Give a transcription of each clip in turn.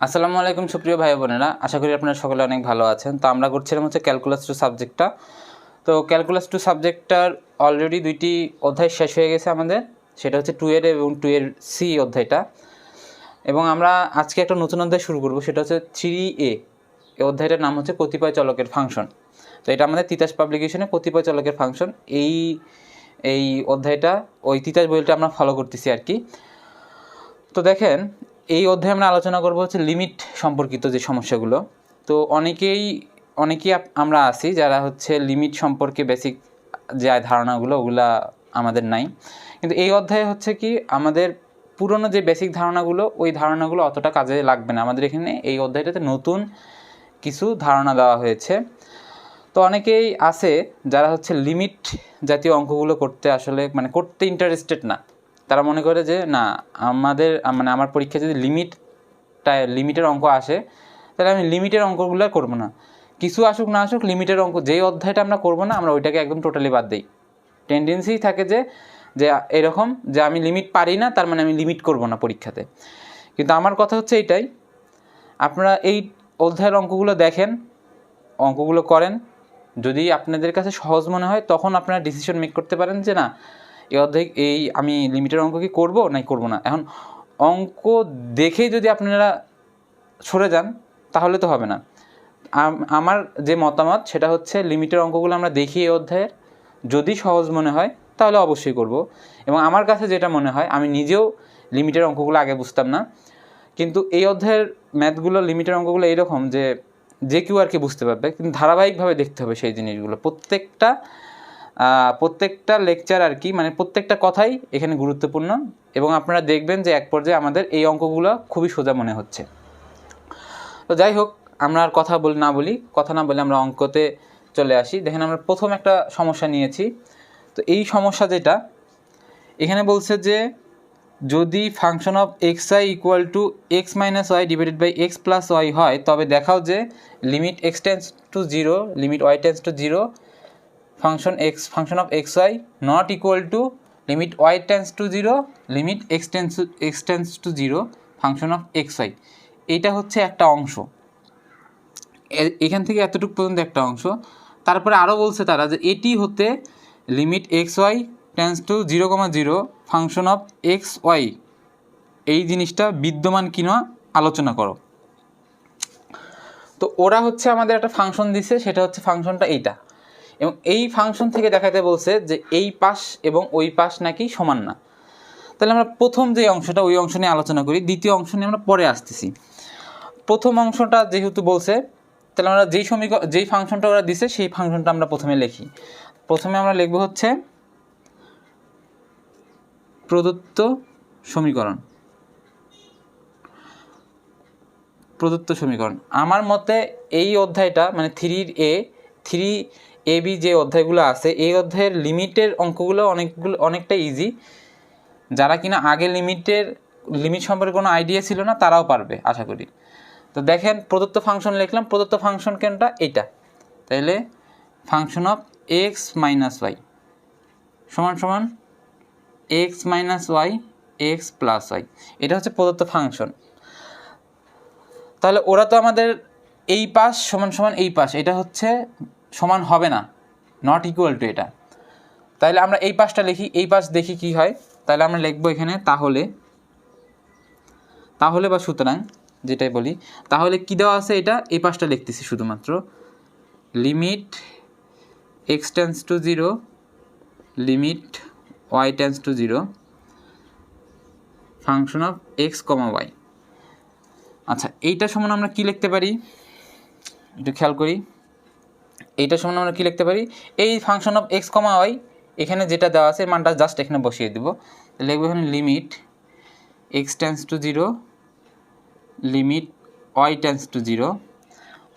আসসালামু আলাইকুম সুপ্রিয় ভাই বোনেরা, আশা করি আপনারা সকলে অনেক ভালো আছেন। তো আমরা করছিলাম হচ্ছে ক্যালকুলাস টু সাবজেক্টটা। তো ক্যালকুলাস টু সাবজেক্টটার অলরেডি দুইটি অধ্যায় শেষ হয়ে গেছে আমাদের, সেটা হচ্ছে 2 এর এবং 2 এর সি অধ্যায়টা। এবং আমরা আজকে একটা নতুন অধ্যায় শুরু করব, সেটা হচ্ছে 3A। এই অধ্যায়টার নাম হচ্ছে কতিপয় চলকের ফাংশন। তো এটা আমাদের তিতাস পাবলিকেশনে কতিপয় চলকের ফাংশন এই এই অধ্যায়টা ওই তিতাস বইটা আমরা ফলো করতেছি আর কি। তো দেখেন, এই অধ্যায়ে আমরা আলোচনা করব হচ্ছে লিমিট সম্পর্কিত যে সমস্যাগুলো। তো অনেকেই আমরা আছি যারা হচ্ছে লিমিট সম্পর্কে বেসিক যে ধারণাগুলো ওগুলা আমাদের নাই, কিন্তু এই অধ্যায়ে হচ্ছে কি আমাদের পুরনো যে বেসিক ধারণাগুলো ওই ধারণাগুলো অতটা কাজে লাগবে না। আমাদের এখানে এই অধ্যায়টাতে নতুন কিছু ধারণা দেওয়া হয়েছে। তো অনেকেই আছে যারা হচ্ছে লিমিট জাতীয় অঙ্কগুলো করতে আসলে করতে ইন্টারেস্টেড না। তারা মনে করে যে না, আমার পরীক্ষায় যদি লিমিটের অঙ্ক আসে তাহলে আমি লিমিটের অঙ্কগুলো করবো না। কিছু আসুক না আসুক, লিমিটের অঙ্ক যেই অধ্যায়টা আমরা করবো না আমরা ওইটাকে একদম টোটালি বাদ দিই। টেন্ডেন্সি থাকে যে এরকম যে আমি লিমিট পারি না, তার মানে আমি লিমিট করবো না পরীক্ষাতে। কিন্তু আমার কথা হচ্ছে এইটাই, আপনারা এই অধ্যায়ের অঙ্কগুলো দেখেন, অঙ্কগুলো করেন, যদি আপনাদের কাছে সহজ মনে হয় তখন আপনারা ডিসিশন মেক করতে পারেন যে না, আমি লিমিটের অঙ্ক কি করবো না করবো না। এখন অঙ্ক দেখেই যদি আপনারা সরে যান তাহলে তো হবে না। আমার যে মতামত সেটা হচ্ছে লিমিটের অঙ্কগুলো আমরা দেখি এই অধ্যায়ের, যদি সহজ মনে হয় তাহলে অবশ্যই করব। এবং আমার কাছে যেটা মনে হয়, আমি নিজেও লিমিটের অঙ্কগুলো আগে বুঝতাম না, কিন্তু এই অধ্যায়ের ম্যাথগুলো লিমিটের অঙ্কগুলো এইরকম যে কেউ আর কি বুঝতে পারবে, কিন্তু ধারাবাহিকভাবে দেখতে হবে সেই জিনিসগুলো। প্রত্যেকটা লেকচার আর কি, প্রত্যেকটা কথাই এখানে গুরুত্বপূর্ণ। এবং আপনারা দেখবেন যে এক পর্যায়ে আমাদের এই অঙ্কগুলো খুবই সোজা মনে হচ্ছে। তো যাই হোক, আমরা আর কথা না বলে আমরা অঙ্কতে চলে আসি। দেখেন, আমরা প্রথম একটা সমস্যা নিয়েছি। তো এই সমস্যা যেটা এখানে বলছে যে যদি function of x i equal to x minus y divided by x plus y হয়, তবে দেখাও যে limit x tends to zero limit y tends to zero function of x y not equal to limit y tends to zero limit x tends to zero function of x y. এইটা হচ্ছে একটা অংশ, এখান থেকে এতটুকু পর্যন্ত একটা অংশ। তারপরে আরও বলছে তারা যে এটি হতে limit x y tends to 0,0 function of x y, এই জিনিসটা বিদ্যমান কিনা আলোচনা করো। তো ওরা হচ্ছে আমাদের একটা ফাংশন দিছে, সেটা হচ্ছে ফাংশনটা এইটা, এবং এই ফাংশন থেকে দেখাতে বলছে যে এই পাশ এবং ওই পাশ নাকি সমান না। তাহলে আমরা প্রথম যে অংশটা ওই অংশ নিয়ে আলোচনা করি, দ্বিতীয় অংশ নিয়ে আমরা পরে আসতেছি। প্রথম অংশটা যেহেতু বলছে, তাহলে আমরা যেই ফাংশনটা ওরা দিছে সেই ফাংশনটা আমরা প্রথমে লিখি। প্রথমে আমরা লিখব হচ্ছে প্রদত্ত সমীকরণ। আমার মতে এই অধ্যায়টা 3AB যে অধ্যায়গুলো আছে, এই অধ্যায়ের লিমিটের অঙ্কগুলো অনেকটা ইজি। যারা কিনা আগে লিমিট সম্পর্কে কোনো আইডিয়া ছিল না তারাও পারবে আশা করি। তো দেখেন, প্রদত্ত ফাংশন লিখলাম, প্রদত্ত ফাংশন কেনটা এইটা, তাইলে function of x minus y সমান x minus y x plus y, এটা হচ্ছে প্রদত্ত ফাংশন। তাহলে ওরা তো আমাদের এই পাশ সমান এই পাশ, এটা হচ্ছে সমান হবে না, নট ইকুয়াল টু এটা। তাহলে আমরা এই পাশটা লিখি, এই পাশ দেখি কি হয়। তাহলে আমরা লিখবো এখানে তাহলে বা সুতরাং যেটাই বলি, তাহলে কি দেওয়া আছে, এটা এই পাশটা লিখতেছি শুধুমাত্র limit x tends to zero limit y tends to zero function of x comma y. আচ্ছা, এইটা সমান আমরা কি লিখতে পারি একটু খেয়াল করি। এইটা সমান আমরা কি লিখতে পারি, এই function of x comma y এখানে যেটা দেওয়া আছে মানটা জাস্ট এখানে বসিয়ে দেব। লিখবো এখানে limit x tends to zero limit y tends to zero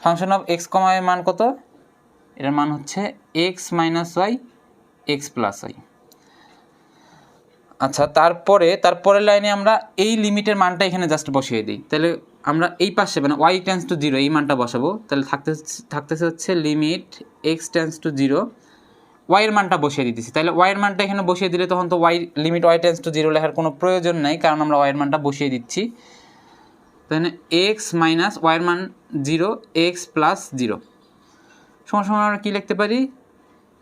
function of x comma y মান কত, এটার মান হচ্ছে x minus y x plus y. আচ্ছা, তারপরের লাইনে আমরা এই লিমিটের মানটা এখানে জাস্ট বসিয়ে দিই। তাহলে আমরা এই পাশে ওয়াই টেন্স টু জিরো এই মানটা বসাবো। তাহলে থাকতেছে হচ্ছে limit x tends to zero, ওয়াইয়ের মানটা বসিয়ে দিতেছি। তাহলে ওয়াইয়ের মানটা এখানে বসিয়ে দিলে তখন তো limit y tends to zero লেখার কোনো প্রয়োজন নাই, কারণ আমরা ওয়াইয়ের মানটা বসিয়ে দিচ্ছি। তাহলে এক্স মাইনাস ওয়াইয়ের মান 0, এক্স প্লাস 0 সমান সমান আমরা কী লিখতে পারি,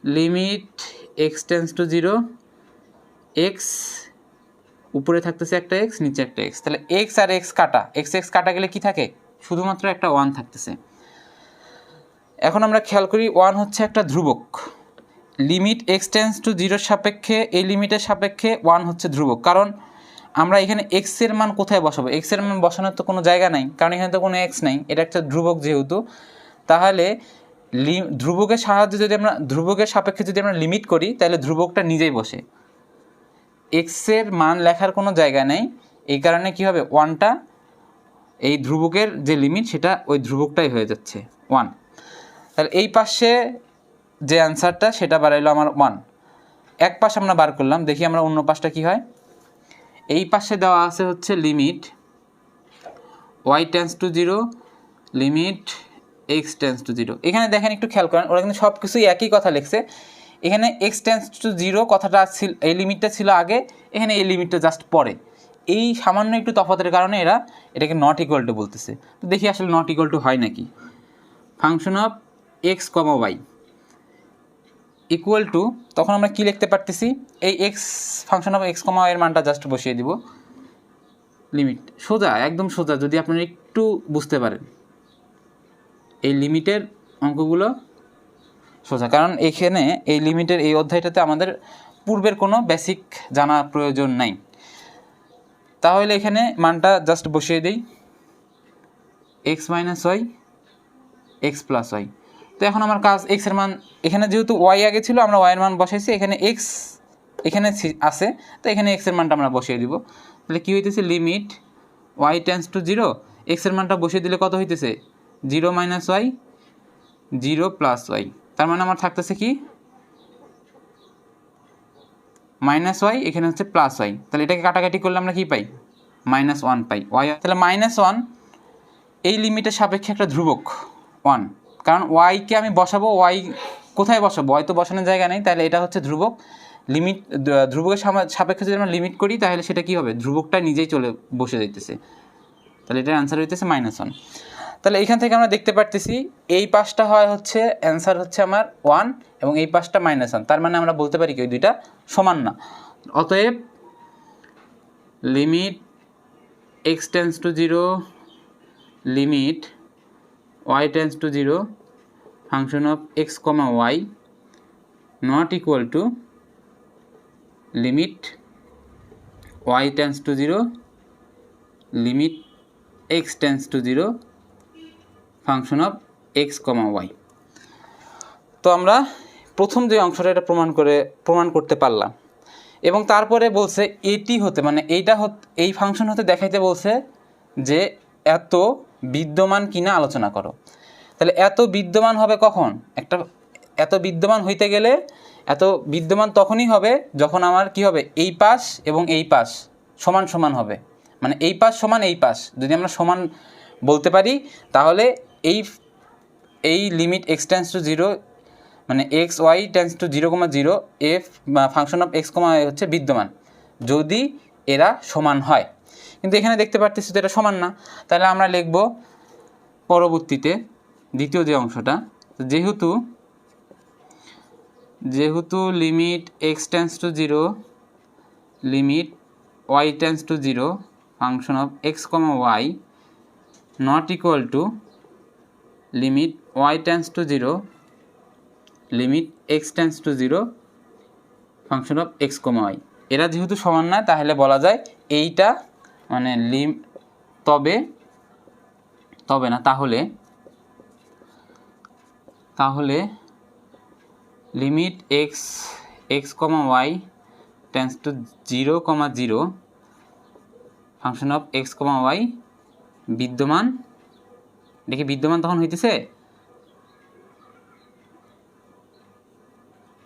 limit x tends to 0, x উপরে থাকতেছে একটা এক্স, নিচে একটা এক্স, তাহলে এক্স আর এক্স কাটা, এক্স কাটা গেলে কি থাকে, শুধুমাত্র একটা 1 থাকতেছে। এখন আমরা খেয়াল করি 1 হচ্ছে একটা ধ্রুবক, লিমিট এক্স টেন্স টু 0 সাপেক্ষে এই লিমিটের সাপেক্ষে 1 হচ্ছে ধ্রুবক, কারণ আমরা এখানে এক্সের মান কোথায় বসাবো, এক্সের মান বসানোর তো কোনো জায়গা নাই, কারণ এখানে তো কোনো এক্স নাই, এটা একটা ধ্রুবক যেহেতু, তাহলে ধ্রুবকের সাহায্যে যদি আমরা ধ্রুবকের সাপেক্ষে যদি আমরা লিমিট করি তাহলে ধ্রুবকটা নিজেই বসে, এক্সের মান লেখার কোনো জায়গা নেই, এই কারণে কী হবে 1টা এই ধ্রুবকের যে লিমিট সেটা ওই ধ্রুবকটাই হয়ে যাচ্ছে 1। তাহলে এই পাশে যে অ্যান্সারটা সেটা বাড়াইলো আমার 1, এক পাশ আমরা বার করলাম, দেখি আমরা অন্য পাশটা কী হয়। এই পাশে দেওয়া আছে হচ্ছে limit y tends to 0, limit x tends to 0। এখানে দেখেন একটু খেয়াল করেন, ওরা কিন্তু সব কিছুই একই কথা লিখছে, এখানে এক্স টেন্স টু 0 কথাটা ছিল, এই লিমিটটা ছিল আগে, এখানে এই লিমিটটা জাস্ট পরে, এই সামান্য একটু তফাতের কারণে এরা এটাকে নট ইকুয়াল টু বলতেছে। তো দেখি আসলে নট ইকুয়াল টু হয় নাকি। Function of x comma y equal to, তখন আমরা কী লিখতে পারতেছি, এই x function of x comma y এর মানটা জাস্ট বসিয়ে দিব, লিমিট সোজা, একদম সোজা, যদি আপনারা একটু বুঝতে পারেন এই লিমিটের অঙ্কগুলো সোজা, কারণ এখানে এই লিমিটের এই অধ্যায়টাতে আমাদের পূর্বের কোনো বেসিক জানা প্রয়োজন নাই। তাহলে এখানে মানটা জাস্ট বসিয়ে দিই, x minus y, x plus y. তো এখন আমার কাজ, এক্সের মান এখানে যেহেতু ওয়াই আগে ছিল আমরা ওয়াইয়ের মান বসাইছি, এখানে এক্স এখানে আছে, তো এখানে এক্সের মানটা আমরা বসিয়ে দিব। তাহলে কী হইতেছে, লিমিট ওয়াই টেন্স টু 0, এক্সের মানটা বসিয়ে দিলে কত হইতেছে, 0 মাইনাস ওয়াই, 0 প্লাস ওয়াই, তার মানে আমার থাকতেছে কি মাইনাস ওয়াই, এখানে হচ্ছে প্লাস ওয়াই, তাহলে এটাকে কাটাকাটি করলে আমরা কী পাই, -1 পাই ওয়াই। তাহলে -1 এই লিমিটের সাপেক্ষে একটা ধ্রুবক 1, কারণ ওয়াইকে আমি বসাবো, ওয়াই কোথায় বসাবো, ওয়াই তো বসানোর জায়গা নেই, তাহলে এটা হচ্ছে ধ্রুবক, লিমিট ধ্রুবকের সাপেক্ষে যদি আমরা লিমিট করি তাহলে সেটা কী হবে, ধ্রুবকটা নিজেই চলে বসে যাইতেছে, তাহলে এটার অ্যান্সার হইতেছে -1। তাহলে এইখান থেকে আমরা দেখতে পারতেছি এই পাশটা হয় হচ্ছে অ্যান্সার হচ্ছে আমার 1 এবং এই পাশটা -1, তার মানে আমরা বলতে পারি কি ওই দুইটা সমান না। অতএব limit x tends to 0, limit y tends to 0, function of x comma y not equal to limit y tends to 0, limit x tends to 0, function of x comma y. তো আমরা প্রথম যে অংশটা এটা প্রমাণ করতে পারলাম, এবং তারপরে বলছে এটি হতে, মানে এই ফাংশন হতে দেখাইতে বলছে যে এত বিদ্যমান কিনা আলোচনা করো। তাহলে এত বিদ্যমান হবে কখন, এত বিদ্যমান হইতে গেলে এত বিদ্যমান তখনই হবে যখন আমার কি হবে, এই পাশ এবং এই পাশ সমান সমান হবে, মানে এই পাশ সমান এই পাশ যদি আমরা সমান বলতে পারি, তাহলে এই লিমিট এক্স টেন্স টু 0, মানে x y tends to 0,0 F function of x comma y হচ্ছে বিদ্যমান যদি এরা সমান হয়। কিন্তু এখানে দেখতে পারতেছি তো এটা সমান না, তাহলে আমরা লিখব পরবর্তীতে দ্বিতীয় যে অংশটা, যেহেতু limit x tends to 0, limit y tends to 0, function of x comma y not equal to limit y tends to 0, limit x tends to 0, function of x comma y. এরা যেহেতু সমান না তাহলে বলা যায় এইটা মানে তাহলে limit x comma y tends to 0,0, function of x comma y বিদ্যমান, দেখি বিদ্যমান তখন হইতেছে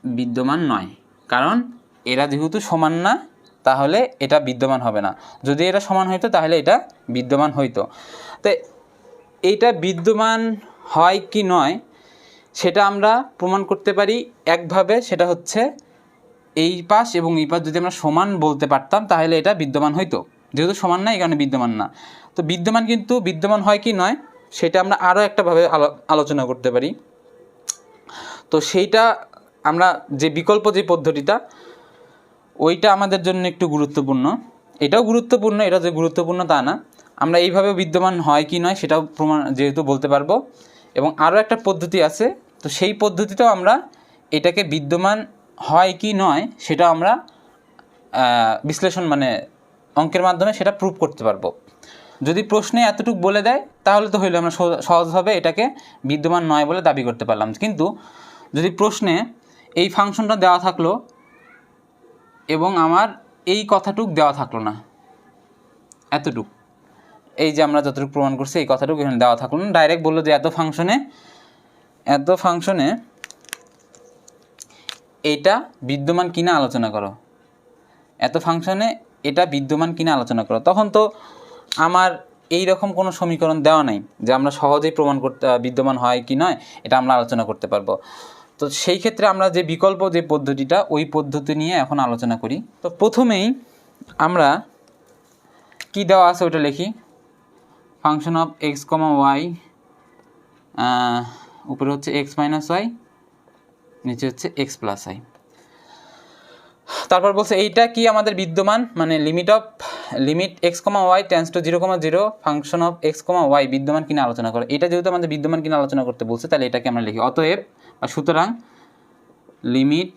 বিদ্যমান নয়, কারণ এরা যেহেতু সমান না তাহলে এটা বিদ্যমান হবে না, যদি এরা সমান হইতো তাহলে এটা বিদ্যমান হইতো। তো এইটা বিদ্যমান হয় কি নয় সেটা আমরা প্রমাণ করতে পারি একভাবে, সেটা হচ্ছে এই পাশ এবং এই পাশ যদি আমরা সমান বলতে পারতাম তাহলে এটা বিদ্যমান হইতো, যেহেতু সমান না এই কারণে বিদ্যমান না। তো বিদ্যমান কিন্তু বিদ্যমান হয় কি নয় সেটা আমরা আরও একটাভাবে আলোচনা করতে পারি। তো সেইটা আমরা যে বিকল্প যে পদ্ধতিটা ওইটা আমাদের জন্য একটু গুরুত্বপূর্ণ। এটাও গুরুত্বপূর্ণ, এটা যে গুরুত্বপূর্ণ তা না, আমরা এইভাবে বিদ্যমান হয় কি নয় সেটাও প্রমাণ যেহেতু বলতে পারবো। এবং আরও একটা পদ্ধতি আছে, তো সেই পদ্ধতিটাও আমরা এটাকে বিদ্যমান হয় কি নয় সেটা আমরা বিশ্লেষণ মানে অঙ্কের মাধ্যমে সেটা প্রুভ করতে পারবো। যদি প্রশ্নে এতটুকু বলে দেয় তাহলে তো হইলো আমরা সহজভাবে এটাকে বিদ্যমান নয় বলে দাবি করতে পারলাম। কিন্তু যদি প্রশ্নে এই ফাংশনটা দেওয়া থাকলো এবং আমার এই কথাটুক দেওয়া থাকলো না, এতটুক, এই যে আমরা যতটুকু প্রমাণ করছি এই কথাটুকু এখানে দেওয়া থাকলো না, ডাইরেক্ট বললো যে এত ফাংশনে এইটা বিদ্যমান কিনা আলোচনা করো, এত ফাংশনে এটা বিদ্যমান কিনা আলোচনা করো, তখন তো আমার এই রকম কোনো সমীকরণ দেওয়া নাই যে আমরা সহজেই প্রমাণ করতে বিদ্যমান হয় কি নয় এটা আমরা আলোচনা করতে পারবো। তো সেই ক্ষেত্রে আমরা যে বিকল্প যে পদ্ধতিটা ওই পদ্ধতি নিয়ে এখন আলোচনা করি। তো প্রথমেই আমরা কি দেওয়া আছে ওটা লিখি, function of x comma y, উপরে হচ্ছে এক্স মাইনাস ওয়াই, নিচে হচ্ছে এক্স প্লাস ওয়াই। তারপর বলছে এইটা কি আমাদের বিদ্যমান, মানে limit x comma y tends to 0,0 function of x comma y বিদ্যমান কিনা আলোচনা করো। এটা যেহেতু আমাদের বিদ্যমান কিনা আলোচনা করতে বলছে তাহলে এটাকে আমরা লিখি, অতএব বা সুতরাং limit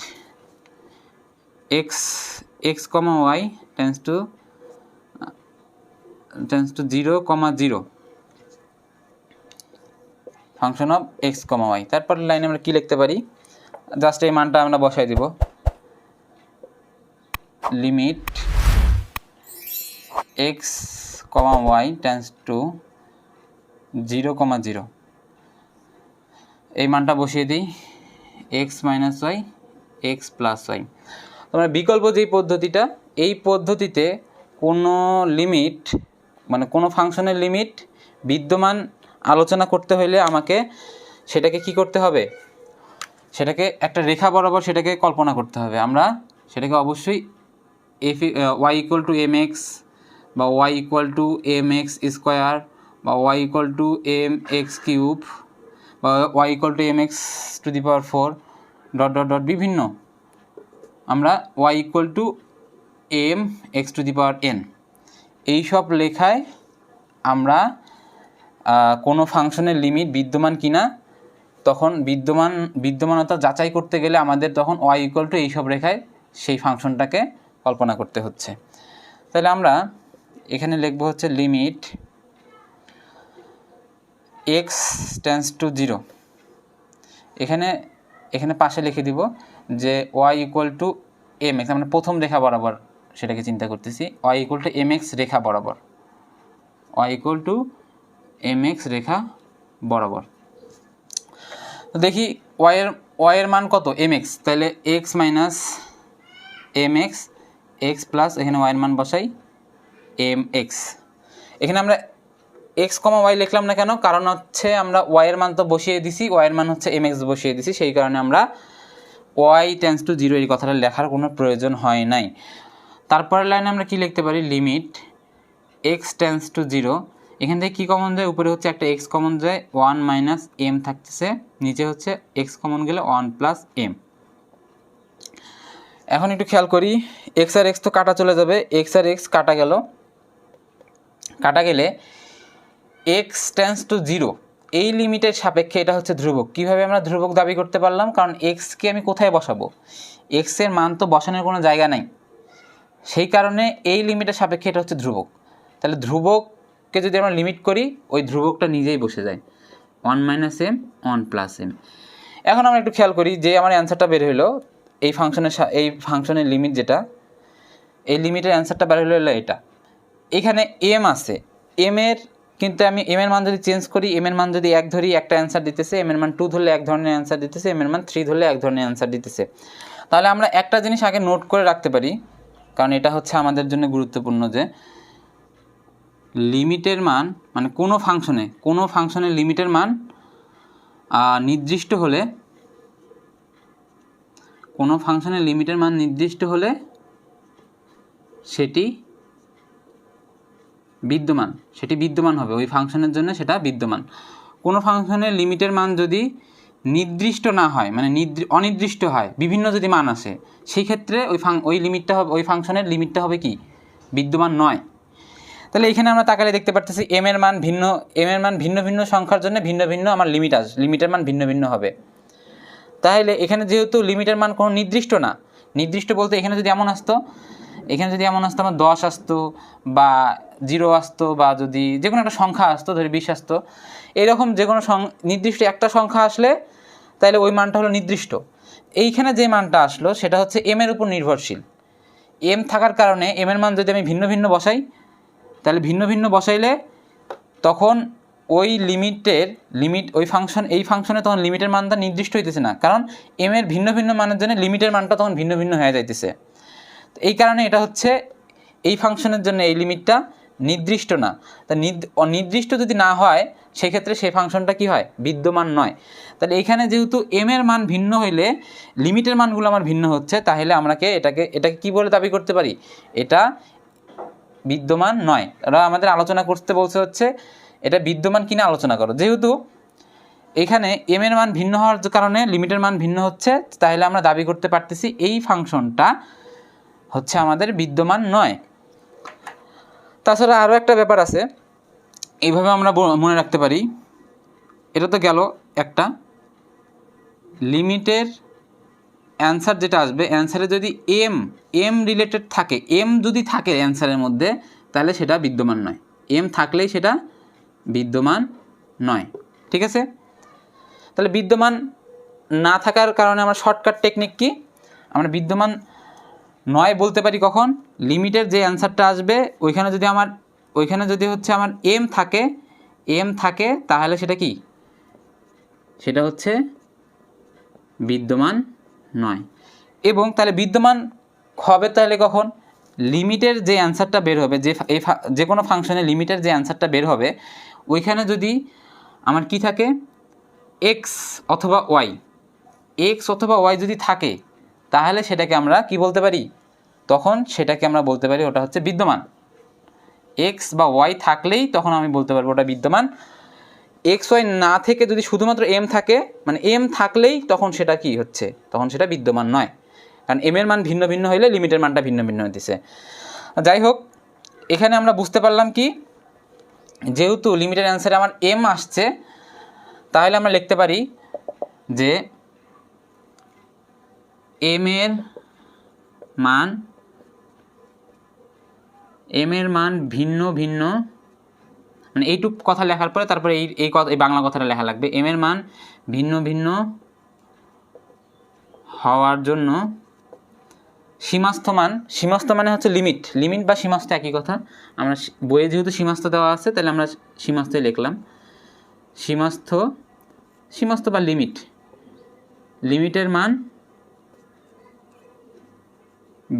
x comma y tends to 0,0 function of x comma y. তারপর লাইনে আমরা কি লিখতে পারি, জাস্ট এই মানটা আমরা বসাই দিব, limit x comma y tends to 0,0, এই মানটা বসিয়ে দিই, x minus y x plus y. তোমরা বিকল্প যেই পদ্ধতিটা, এই পদ্ধতিতে কোনো লিমিট মানে কোনো ফাংশনের লিমিট বিদ্যমান আলোচনা করতে হলে আমাকে সেটাকে কি করতে হবে, সেটাকে একটা রেখা বরাবর সেটাকে কল্পনা করতে হবে। আমরা সেটাকে অবশ্যই y equal to m x বা y equal to m x square বা y equal to m x cube বা y equal to m x to the power 4 dot dot dot বিভিন্ন, আমরা y equal to m x to the power n, এইসব লেখায় আমরা কোনো ফাংশনের limit বিদ্যমান কিনা তখন বিদ্যমানতা যাচাই করতে গেলে আমাদের তখন ওয়াই ইকুয়াল টু এইসব রেখায় সেই ফাংশনটাকে কল্পনা করতে হচ্ছে। তাহলে আমরা এখানে লিখব হচ্ছে লিমিট এক্স টেন্স টু 0, এখানে পাশে লিখে দিব যে y equal to m x, আমরা প্রথম রেখা বরাবর সেটাকে চিন্তা করতেছি, y equal to m x রেখা বরাবর, y equal to m x রেখা বরাবর। তো দেখি ওয়াইয়ের মান কত, এম এক্স, তাহলে x minus m x x plus, এখানে ওয়াইয়ের মান বসাই এম এক্স। এখানে আমরা এক্স কমা ওয়াই লিখলাম না কেন, কারণ হচ্ছে আমরা ওয়াইয়ের মান তো বসিয়ে দিছি, ওয়াইয়ের মান হচ্ছে এম এক্স বসিয়ে দিছি, সেই কারণে আমরা ওয়াই টেন্স টু 0 এই কথাটা লেখার কোনো প্রয়োজন হয় নাই। তারপরের লাইনে আমরা কি লিখতে পারি, লিমিট এক্স টেন্স টু 0, এখান থেকে কী কমন যায়, উপরে হচ্ছে একটা এক্স কমন যায়, 1 মাইনাস এম থাকতেছে, নিচে হচ্ছে এক্স কমন গেলে 1 প্লাস এম। এখন একটু খেয়াল করি, এক্স আর এক্স তো কাটা চলে যাবে, এক্স আর এক্স কাটা গেলে এক্স টেন্স টু 0 এই লিমিটের সাপেক্ষে এটা হচ্ছে ধ্রুবক। কীভাবে আমরা ধ্রুবক দাবি করতে পারলাম, কারণ এক্সকে আমি কোথায় বসাবো, এক্সের মান তো বসানোর কোনো জায়গা নাই, সেই কারণে এই লিমিটের সাপেক্ষে এটা হচ্ছে ধ্রুবক। তাহলে ধ্রুবককে যদি আমরা লিমিট করি ওই ধ্রুবকটা নিজেই বসে যায়, 1 মাইনাস এম 1 প্লাস এম। এখন আমরা একটু খেয়াল করি যে আমার অ্যান্সারটা বের হলো এই ফাংশনের লিমিট যেটা, এই লিমিটের অ্যান্সারটা বের হলো এটা, এখানে এম আছে, কিন্তু আমি এম এর মান যদি চেঞ্জ করি, এম এর মান যদি 1 ধরি একটা অ্যান্সার দিতেছে, এম এর মান 2 ধরলে এক ধরনের অ্যান্সার দিতেছে, এম এর মান 3 ধরলে এক ধরনের অ্যান্সার দিতেছে। তাহলে আমরা একটা জিনিস আগে নোট করে রাখতে পারি, কারণ এটা হচ্ছে আমাদের জন্য গুরুত্বপূর্ণ, যে লিমিটের মান মানে কোনো ফাংশনের লিমিটের মান নির্দিষ্ট হলে, কোনো ফাংশনের লিমিটের মান নির্দিষ্ট হলে সেটি বিদ্যমান, সেটি বিদ্যমান হবে ওই ফাংশনের জন্য, সেটা বিদ্যমান। কোনো ফাংশনের লিমিটের মান যদি নির্দিষ্ট না হয়, মানে অনির্দিষ্ট হয়, বিভিন্ন যদি মান আসে, সেই ক্ষেত্রে ওই লিমিটটা হবে, ওই ফাংশনের লিমিটটা হবে কি, বিদ্যমান নয়। তাহলে এখানে আমরা তাকালে দেখতে পাচ্ছি এম এর মান ভিন্ন ভিন্ন সংখ্যার জন্য ভিন্ন ভিন্ন আমার লিমিটের মান ভিন্ন ভিন্ন হবে। তাহলে এখানে যেহেতু লিমিটের মান কোনো নির্দিষ্ট না, নির্দিষ্ট বলতে এখানে যদি এমন আসতো আমার 10 আসতো বা 0 আসতো, বা যদি যে কোনো একটা সংখ্যা আসতো, ধরে 20 আসতো, এরকম যে কোনো নির্দিষ্ট একটা সংখ্যা আসলে তাহলে ওই মানটা হলো নির্দিষ্ট। এইখানে যে মানটা আসলো সেটা হচ্ছে এম এর উপর নির্ভরশীল। এম থাকার কারণে এম এর মান যদি আমি ভিন্ন ভিন্ন বসাই, তাহলে ভিন্ন ভিন্ন বসাইলে তখন ওই ওই ফাংশনে তখন লিমিটের মানটা নির্দিষ্ট হইতেছে না, কারণ এম এর ভিন্ন ভিন্ন মানের জন্য লিমিটের মানটা তখন ভিন্ন ভিন্ন হয়ে যাইতেছে। এই কারণে এটা হচ্ছে এই ফাংশনের জন্য এই লিমিটটা নির্দিষ্ট না। তা অনির্দিষ্ট যদি না হয় সেক্ষেত্রে সেই ফাংশনটা কি হয়, বিদ্যমান নয়। তাহলে এখানে যেহেতু এম এর মান ভিন্ন হইলে লিমিটের মানগুলো আমার ভিন্ন হচ্ছে, তাহলে এটাকে কি বলে দাবি করতে পারি, এটা বিদ্যমান নয়। ওরা আমাদের আলোচনা করতে বলছে হচ্ছে এটা বিদ্যমান কিনা আলোচনা করো। যেহেতু এখানে এম এর মান ভিন্ন হওয়ার কারণে লিমিটের মান ভিন্ন হচ্ছে, তাহলে আমরা দাবি করতে পারতেছি এই ফাংশনটা হচ্ছে আমাদের বিদ্যমান নয়। তাছাড়া আরও একটা ব্যাপার আছে, এইভাবে আমরা মনে রাখতে পারি। এটা তো গেল একটা লিমিটের অ্যান্সার যেটা আসবে, অ্যান্সারে যদি এম রিলেটেড থাকে, এম যদি থাকে অ্যান্সারের মধ্যে, তাহলে সেটা বিদ্যমান নয়। এম থাকলেই সেটা বিদ্যমান নয়, ঠিক আছে? তাহলে বিদ্যমান না থাকার কারণে আমার শর্টকাট টেকনিক কি, আমরা বিদ্যমান নয় বলতে পারি কখন, লিমিটের যে অ্যান্সারটা আসবে ওইখানে যদি হচ্ছে আমার এম থাকে তাহলে সেটা কি, সেটা হচ্ছে বিদ্যমান নয়। এবং তাহলে বিদ্যমান হবে তাহলে কখন, লিমিটের যে অ্যান্সারটা বের হবে, যে কোনো ফাংশনের লিমিটের যে অ্যান্সারটা বের হবে, ওইখানে যদি আমার কি থাকে, এক্স অথবা ওয়াই যদি থাকে, তাহলে সেটাকে আমরা কি বলতে পারি, তখন সেটাকে আমরা বলতে পারি ওটা হচ্ছে বিদ্যমান। এক্স বা ওয়াই থাকলেই তখন আমি বলতে পারবো ওটা বিদ্যমান। এক্স ওয়াই না থেকে যদি শুধুমাত্র এম থাকে, মানে এম থাকলেই তখন সেটা কি হচ্ছে, তখন সেটা বিদ্যমান নয়, কারণ এম এর মান ভিন্ন ভিন্ন হইলে লিমিটের মানটা ভিন্ন ভিন্ন হইতেছে। যাই হোক, এখানে আমরা বুঝতে পারলাম কি, যেহেতু লিমিটের অ্যান্সারে আমার এম আসছে, তাহলে আমরা লিখতে পারি যে এম এর মান ভিন্ন ভিন্ন, মানে এইটুক কথা লেখার পরে তারপরে এই বাংলা কথাটা লেখা লাগবে। এম এর মান ভিন্ন ভিন্ন হওয়ার জন্য সীমাস্থ মানে হচ্ছে লিমিট বা সীমাস্থ একই কথা। আমরা বইয়ে যেহেতু সীমাস্থ দেওয়া আছে, তাহলে আমরা সীমাস্থই লিখলাম। সীমাস্থ বা লিমিটের মান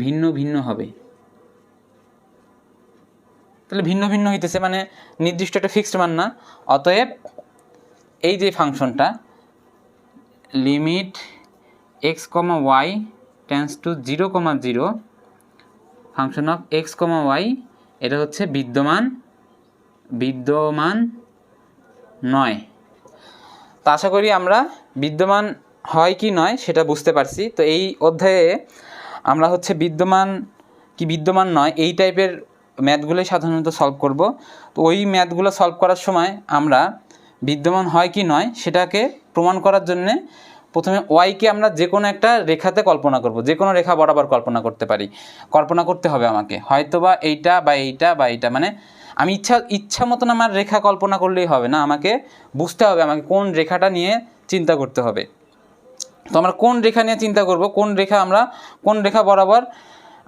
ভিন্ন ভিন্ন হবে। তাহলে ভিন্ন ভিন্ন হইতেছে মানে নির্দিষ্ট একটা ফিক্সড মান না। অতএব এই যে ফাংশনটা limit x comma y tends to 0,0 function of x comma y, এটা হচ্ছে বিদ্যমান নয়। তা আশা করি আমরা বিদ্যমান হয় কি নয় সেটা বুঝতে পারছি। তো এই অধ্যায়ে আমরা হচ্ছে বিদ্যমান নয় এই টাইপের ম্যাথগুলোই সাধারণত সলভ করব। তো ওই ম্যাথগুলো সলভ করার সময় আমরা বিদ্যমান হয় কি নয় সেটাকে প্রমাণ করার জন্যে প্রথমে ওয়াইকে আমরা যে কোনো একটা রেখাতে কল্পনা করব, যে কোনো রেখা বরাবর কল্পনা করতে হবে আমাকে, হয়তো বা এইটা বা এইটা, মানে আমি ইচ্ছা মতন আমার রেখা কল্পনা করলেই হবে না, আমাকে বুঝতে হবে আমাকে কোন রেখাটা নিয়ে চিন্তা করতে হবে। তো আমরা কোন রেখা নিয়ে চিন্তা করব, কোন রেখা বরাবর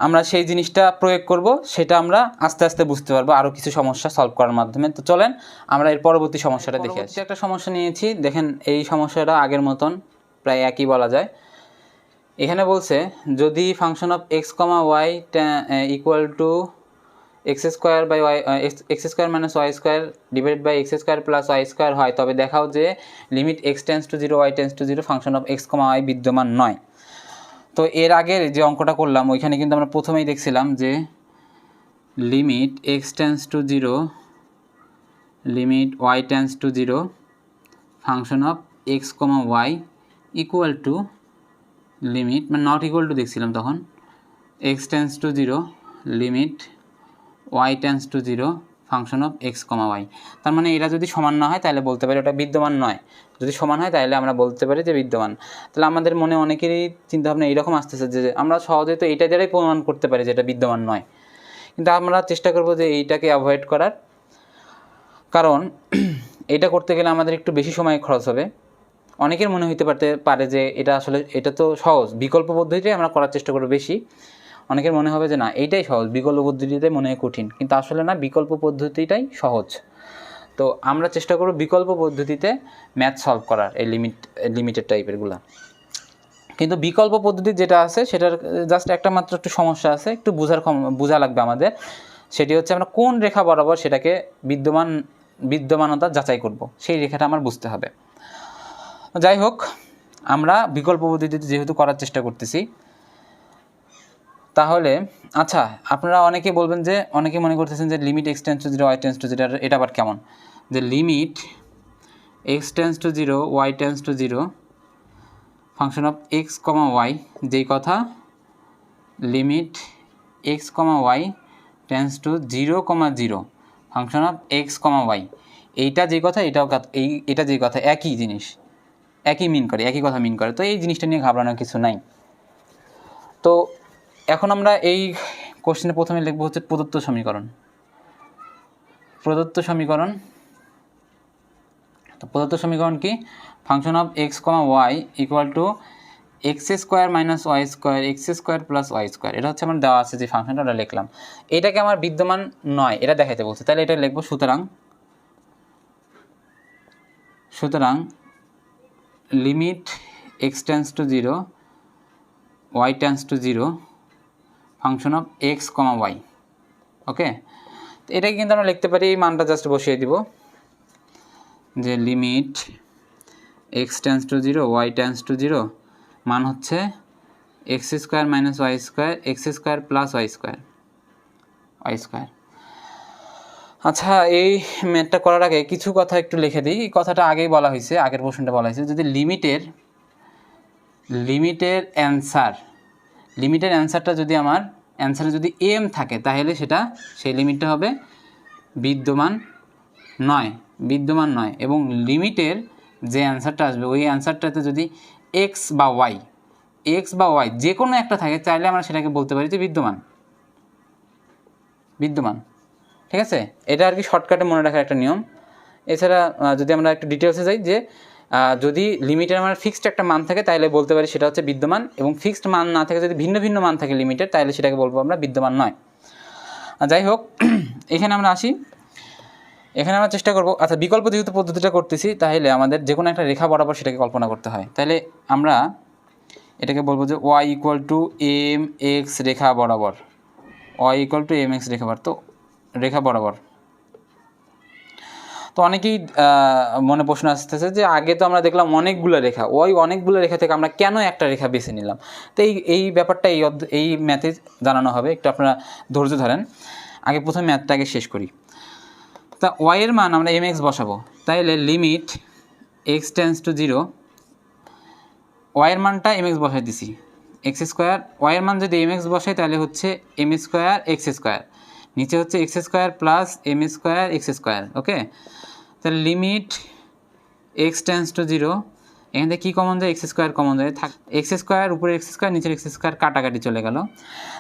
আমরা সেই জিনিসটা প্রয়োগ করব, সেটা আমরা আস্তে আস্তে বুঝতে পারবো আরও কিছু সমস্যা সলভ করার মাধ্যমে। তো চলেন আমরা এর পরবর্তী সমস্যাটা দেখে আসি। একটা সমস্যা নিয়েছি, দেখেন এই সমস্যাটা আগের মতন প্রায় একই বলা যায়। এখানে বলছে যদি function of x comma y equal to x square minus y square divided by x square plus y square হয়, তবে দেখাও যে limit x tends to 0 y tends to 0 function of x comma y বিদ্যমান নয়। তো এর আগের যে অঙ্কটা করলাম ওইখানে কিন্তু আমরা প্রথমেই দেখছিলাম যে limit x tends to zero limit y tends to zero function of x comma y equal to limit মানে নট ইকুয়াল টু দেখছিলাম তখন x tends to zero limit y tends to zero function of x comma y. তার মানে এটা যদি সমান না হয় তাহলে বলতে পারি ওটা বিদ্যমান নয়, যদি সমান হয় তাহলে আমরা বলতে পারি যে বিদ্যমান। তাহলে আমাদের মনে অনেকেরই চিন্তাভাবনা এইরকম আসতেছে যে আমরা সহজে তো এইটা দ্বারাই প্রমাণ করতে পারি যে এটা বিদ্যমান নয়, কিন্তু আমরা চেষ্টা করব যে এইটাকে অ্যাভয়েড করার, কারণ এটা করতে গেলে আমাদের একটু বেশি সময় খরচ হবে। অনেকের মনে হইতে পারে যে এটা আসলে এটা তো সহজ, বিকল্প পদ্ধতিতে আমরা করার চেষ্টা করব বেশি। অনেকের মনে হবে যে না এইটাই সহজ, বিকল্প পদ্ধতিতে মনে হয় কঠিন, কিন্তু আসলে না, বিকল্প পদ্ধতিটাই সহজ। তো আমরা চেষ্টা করব বিকল্প পদ্ধতিতে ম্যাথ সলভ করার, এই লিমিটেড টাইপেরগুলো। কিন্তু বিকল্প পদ্ধতি যেটা আছে সেটার জাস্ট একটা মাত্র একটু সমস্যা আছে, একটু বোঝা লাগবে আমাদের। সেটি হচ্ছে আমরা কোন রেখা বরাবর সেটাকে বিদ্যমানতা যাচাই করব, সেই রেখাটা আমার বুঝতে হবে। যাই হোক, আমরা বিকল্প পদ্ধতিতে যেহেতু করার চেষ্টা করতেছি, তাহলে আচ্ছা, আপনারা অনেকে বলবেন যে, অনেকে মনে করতেছেন যে limit x tends to zero y tends to zero, এটা আবার কেমন? যে limit x tends to zero y tends to zero function of x comma y, যেই কথা limit x comma y tends to zero comma zero function of x comma y, এইটা যে কথা এটা যে কথা একই জিনিস, একই মিন করে, একই কথা মিন করে। তো এই জিনিসটা নিয়ে ঘাবড়ানোর কিছু নাই। তো এখন আমরা এই কোশ্চেনে প্রথমে লিখবো হচ্ছে প্রদত্ত সমীকরণ। তো প্রদত্ত সমীকরণ কি? Function of x comma y equal to x square minus y square x square plus y square. এটা হচ্ছে আমার দেওয়া আছে যে ফাংশনটা, ওটা লিখলাম। এটাকে আমার বিদ্যমান নয় এটা দেখাতে বলছে, তাহলে এটা লিখবো। সুতরাং limit x tends to zero y tends to zero function of x comma y. Okay, তো এটাকে কিন্তু আমরা লিখতে পারি, এই মানটা জাস্ট বসিয়ে দিব যে limit x tends to zero y tends to zero মান হচ্ছে x square minus y square x square plus y square. আচ্ছা, এই ম্যাথটা করার আগে কিছু কথা একটু লিখে দিই। এই কথাটা আগেই বলা হয়েছে, আগের প্রশ্নটা বলা হয়েছে, যদি লিমিটের অ্যান্সারটা যদি আমার অ্যান্সারে যদি এম থাকে, তাহলে সেই লিমিটটা হবে বিদ্যমান নয়। এবং লিমিটের যে অ্যান্সারটা আসবে ওই অ্যান্সারটাতে যদি এক্স বা ওয়াই যে কোনো একটা থাকে, চাইলে আমরা সেটাকে বলতে পারি যে বিদ্যমান। ঠিক আছে, এটা আর কি শর্টকাটে মনে রাখার একটা নিয়ম। এছাড়া যদি আমরা একটু ডিটেলসে যাই, যে যদি লিমিটের আমার ফিক্সড একটা মান থাকে তাহলে বলতে পারি সেটা হচ্ছে বিদ্যমান, এবং ফিক্সড মান না থাকে, যদি ভিন্ন ভিন্ন মান থাকে লিমিটের, তাহলে সেটাকে বলবো আমরা বিদ্যমান নয়। যাই হোক, এখানে আমরা আসি। এখানে আমরা চেষ্টা করব, আচ্ছা, বিকল্প যেহেতু পদ্ধতিটা করতেছি, তাহলে আমাদের যে কোনো একটা রেখা বরাবর সেটাকে কল্পনা করতে হয়। তাহলে আমরা এটাকে বলবো যে y equal to m x রেখা বরাবর, তো রেখা বরাবর। তো অনেকেই মনে প্রশ্ন আসতেছে যে আগে তো আমরা দেখলাম অনেকগুলো রেখা, অনেকগুলো রেখা থেকে আমরা কেন একটা রেখা বেছে নিলাম? তো এই ব্যাপারটা এই ম্যাথে জানানো হবে, একটু আপনারা ধৈর্য ধরেন। আগে প্রথমে ম্যাথটাকে শেষ করি। তা ওয়াইয়ের মান আমরা এম এক্স বসাবো, তাইলে limit x tends to zero, ওয়াইয়ের মানটা এম এক্স বসাই দিছি, এক্স স্কোয়ার, ওয়াইয়ের মান যদি এম এক্স বসাই তাহলে হচ্ছে এম স্কোয়ার এক্স স্কোয়ার, নিচে হচ্ছে x square plus m square x square. Okay, তাহলে limit x tends to zero, এখান থেকে কী কমন যায়? এক্স স্কোয়ার কমন যায়, এক্স স্কোয়ার উপরে এক্স স্কোয়ার নিচের এক্স স্কোয়ার কাটাকাটি চলে গেল।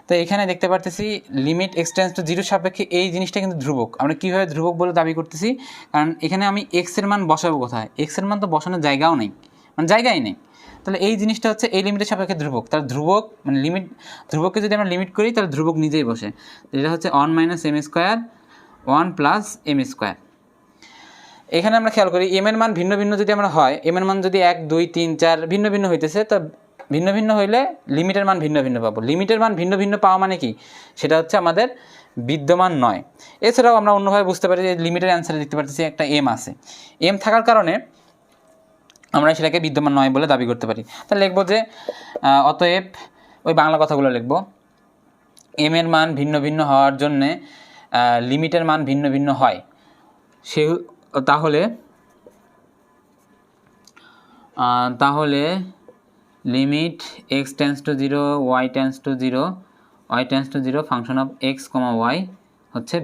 তো এখানে দেখতে পারতেছি লিমিট এক্স টেন্স টু জিরোর সাপেক্ষে এই জিনিসটা কিন্তু ধ্রুবক। আমরা কীভাবে ধ্রুবক বলে দাবি করতেছি? কারণ এখানে আমি এক্সের মান বসাবো কোথায়? এক্সের মান তো বসানোর জায়গাও নেই, জায়গাই নেই। তাহলে এই জিনিসটা হচ্ছে এই লিমিটের সাপেক্ষে ধ্রুবক। তাহলে ধ্রুবক মানে ধ্রুবককে যদি আমরা লিমিট করি তাহলে ধ্রুবক নিজেই বসে। এটা হচ্ছে 1 minus m square 1 plus m square. এখানে আমরা খেয়াল করি এম এর মান ভিন্ন ভিন্ন যদি আমরা হয়, এম এর মান যদি 1 2 3 4 ভিন্ন ভিন্ন হইতেছে, তো ভিন্ন ভিন্ন হইলে লিমিটের মান ভিন্ন ভিন্ন পাবো। লিমিটের মান ভিন্ন ভিন্ন পাওয়া মানে কি? সেটা হচ্ছে আমাদের বিদ্যমান নয়। এছাড়াও আমরা অন্যভাবে বুঝতে পারি যে লিমিটের অ্যান্সারে দেখতে পাচ্ছি একটা এম আছে, এম থাকার কারণে আমরা সেটাকে বিদ্যমান নয় বলে দাবি করতে পারি। তাহলে লিখবো যে অতএব, ওই বাংলা কথাগুলো লিখবো, এম এর মান ভিন্ন ভিন্ন হওয়ার জন্যে লিমিটের মান ভিন্ন ভিন্ন হয়, তাহলে limit x tends to 0 y tends to 0 y tends to 0 function of x comma y হচ্ছে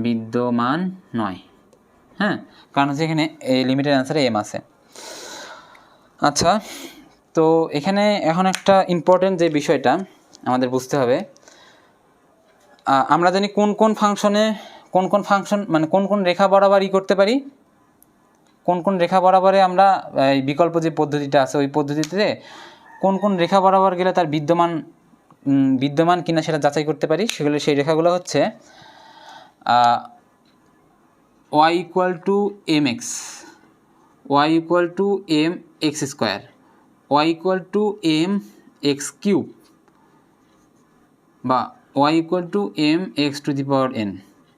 বিদ্যমান নয়। হ্যাঁ, কারণ হচ্ছে এখানে এই লিমিটের অ্যান্সারে এম আছে। আচ্ছা, তো এখানে এখন একটা ইম্পর্টেন্ট যে বিষয়টা আমাদের বুঝতে হবে, আমরা জানি কোন কোন ফাংশন মানে কোন কোন রেখা বরাবর করতে পারি, কোন কোন রেখা বরাবরে আমরা এই বিকল্প যে পদ্ধতিটা আছে ওই পদ্ধতিতে কোন কোন রেখা বরাবর গেলে তার বিদ্যমান কিনা সেটা যাচাই করতে পারি। সেই রেখাগুলো হচ্ছে y equal to m x, y equal to m x square, y equal to m x cube বা y equal to m x to the power n.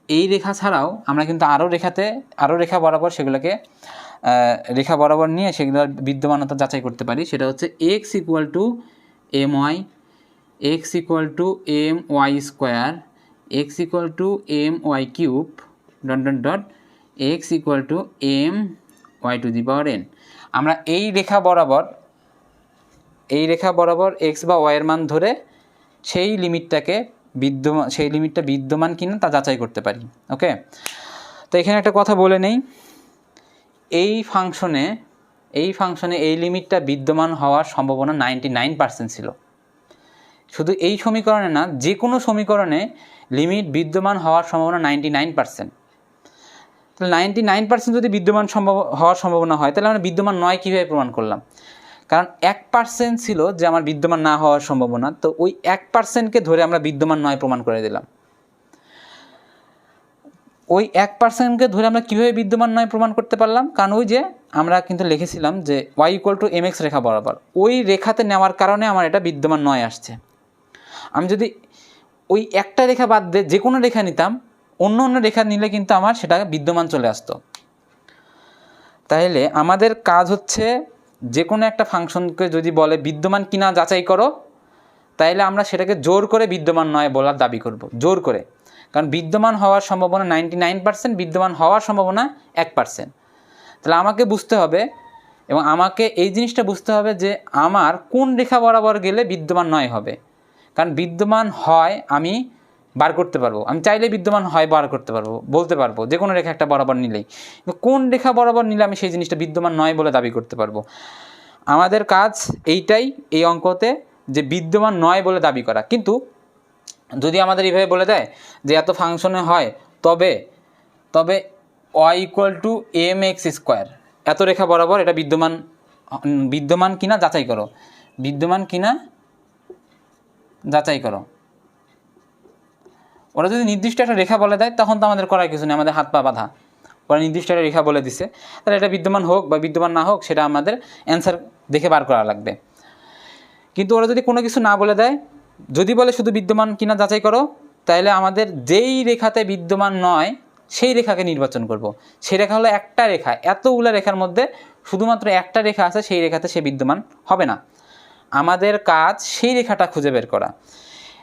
এই রেখা ছাড়াও আমরা কিন্তু আরও রেখা বরাবর সেগুলোকে রেখা বরাবর নিয়ে সেগুলোর বিদ্যমানতা যাচাই করতে পারি। সেটা হচ্ছে x equal to m y, x equal to m y square, x equal to m y cube dot dot dot x equal to m y to the power n. আমরা এই রেখা বরাবর এক্স বা ওয়াইয়ের মান ধরে সেই লিমিটটা বিদ্যমান কিনা তা যাচাই করতে পারি। ওকে, তো এখানে একটা কথা বলে নেই, এই ফাংশনে এই লিমিটটা বিদ্যমান হওয়ার সম্ভাবনা 99% ছিল। শুধু এই সমীকরণে না, যে কোনো সমীকরণে লিমিট বিদ্যমান হওয়ার সম্ভাবনা 99%। তাহলে 99% যদি বিদ্যমান হওয়ার সম্ভাবনা হয়, তাহলে আমরা বিদ্যমান নয় কীভাবে প্রমাণ করলাম? কারণ 1% ছিল যে আমার বিদ্যমান না হওয়ার সম্ভাবনা, তো ওই 1%কে ধরে আমরা বিদ্যমান নয় প্রমাণ করে দিলাম। ওই 1%কে ধরে আমরা কীভাবে বিদ্যমান নয় প্রমাণ করতে পারলাম? কারণ ওই যে আমরা কিন্তু লিখেছিলাম যে y equal to m x রেখা বরাবর, ওই রেখাতে নেওয়ার কারণে আমার এটা বিদ্যমান নয় আসছে। আমি যদি ওই একটা রেখা বাদ দিয়ে যে কোনো রেখা নিতাম, অন্য রেখা নিলে কিন্তু আমার সেটা বিদ্যমান চলে আসতো। তাহলে আমাদের কাজ হচ্ছে যে কোনো একটা ফাংশনকে যদি বলে বিদ্যমান কিনা যাচাই করো, তাইলে আমরা সেটাকে জোর করে বিদ্যমান নয় বলার দাবি করব, জোর করে। কারণ বিদ্যমান হওয়ার সম্ভাবনা 99%, বিদ্যমান হওয়ার সম্ভাবনা 1%। তাহলে আমাকে বুঝতে হবে এবং আমাকে এই জিনিসটা বুঝতে হবে যে আমার কোন রেখা বরাবর গেলে বিদ্যমান নয় হবে। কারণ বিদ্যমান হয় আমি বার করতে পারবো, আমি চাইলে বিদ্যমান হয় বার করতে পারবো, বলতে পারবো যে কোনো রেখা একটা বরাবর নিলেই। কিন্তু কোন রেখা বরাবর নিলে আমি সেই জিনিসটা বিদ্যমান নয় বলে দাবি করতে পারবো? আমাদের কাজ এইটাই, এই অঙ্কতে, যে বিদ্যমান নয় বলে দাবি করা। কিন্তু যদি আমাদের এইভাবে বলে দেয় যে এত ফাংশনে হয়, তবে y equal to m x square, এত রেখা বরাবর এটা বিদ্যমান কিনা যাচাই করো, বিদ্যমান কিনা যাচাই করো। ওরা যদি নির্দিষ্ট একটা রেখা বলে দেয়, তখন তো আমাদের করার কিছু নেই, আমাদের হাত পা বাঁধা। ওরা নির্দিষ্ট একটা রেখা বলে দিছে, তাহলে এটা বিদ্যমান হোক বা বিদ্যমান না হোক সেটা আমাদের অ্যান্সার দেখে বার করা লাগবে। কিন্তু ওরা যদি কোনো কিছু না বলে দেয়, যদি বলে শুধু বিদ্যমান কিনা যাচাই করো, তাহলে আমাদের যেই রেখাতে বিদ্যমান নয় সেই রেখাকে নির্বাচন করব। সেই রেখা হলো একটা রেখা, এতগুলো রেখার মধ্যে শুধুমাত্র একটা রেখা আছে, সেই রেখাতে সে বিদ্যমান হবে না। আমাদের কাজ সেই রেখাটা খুঁজে বের করা।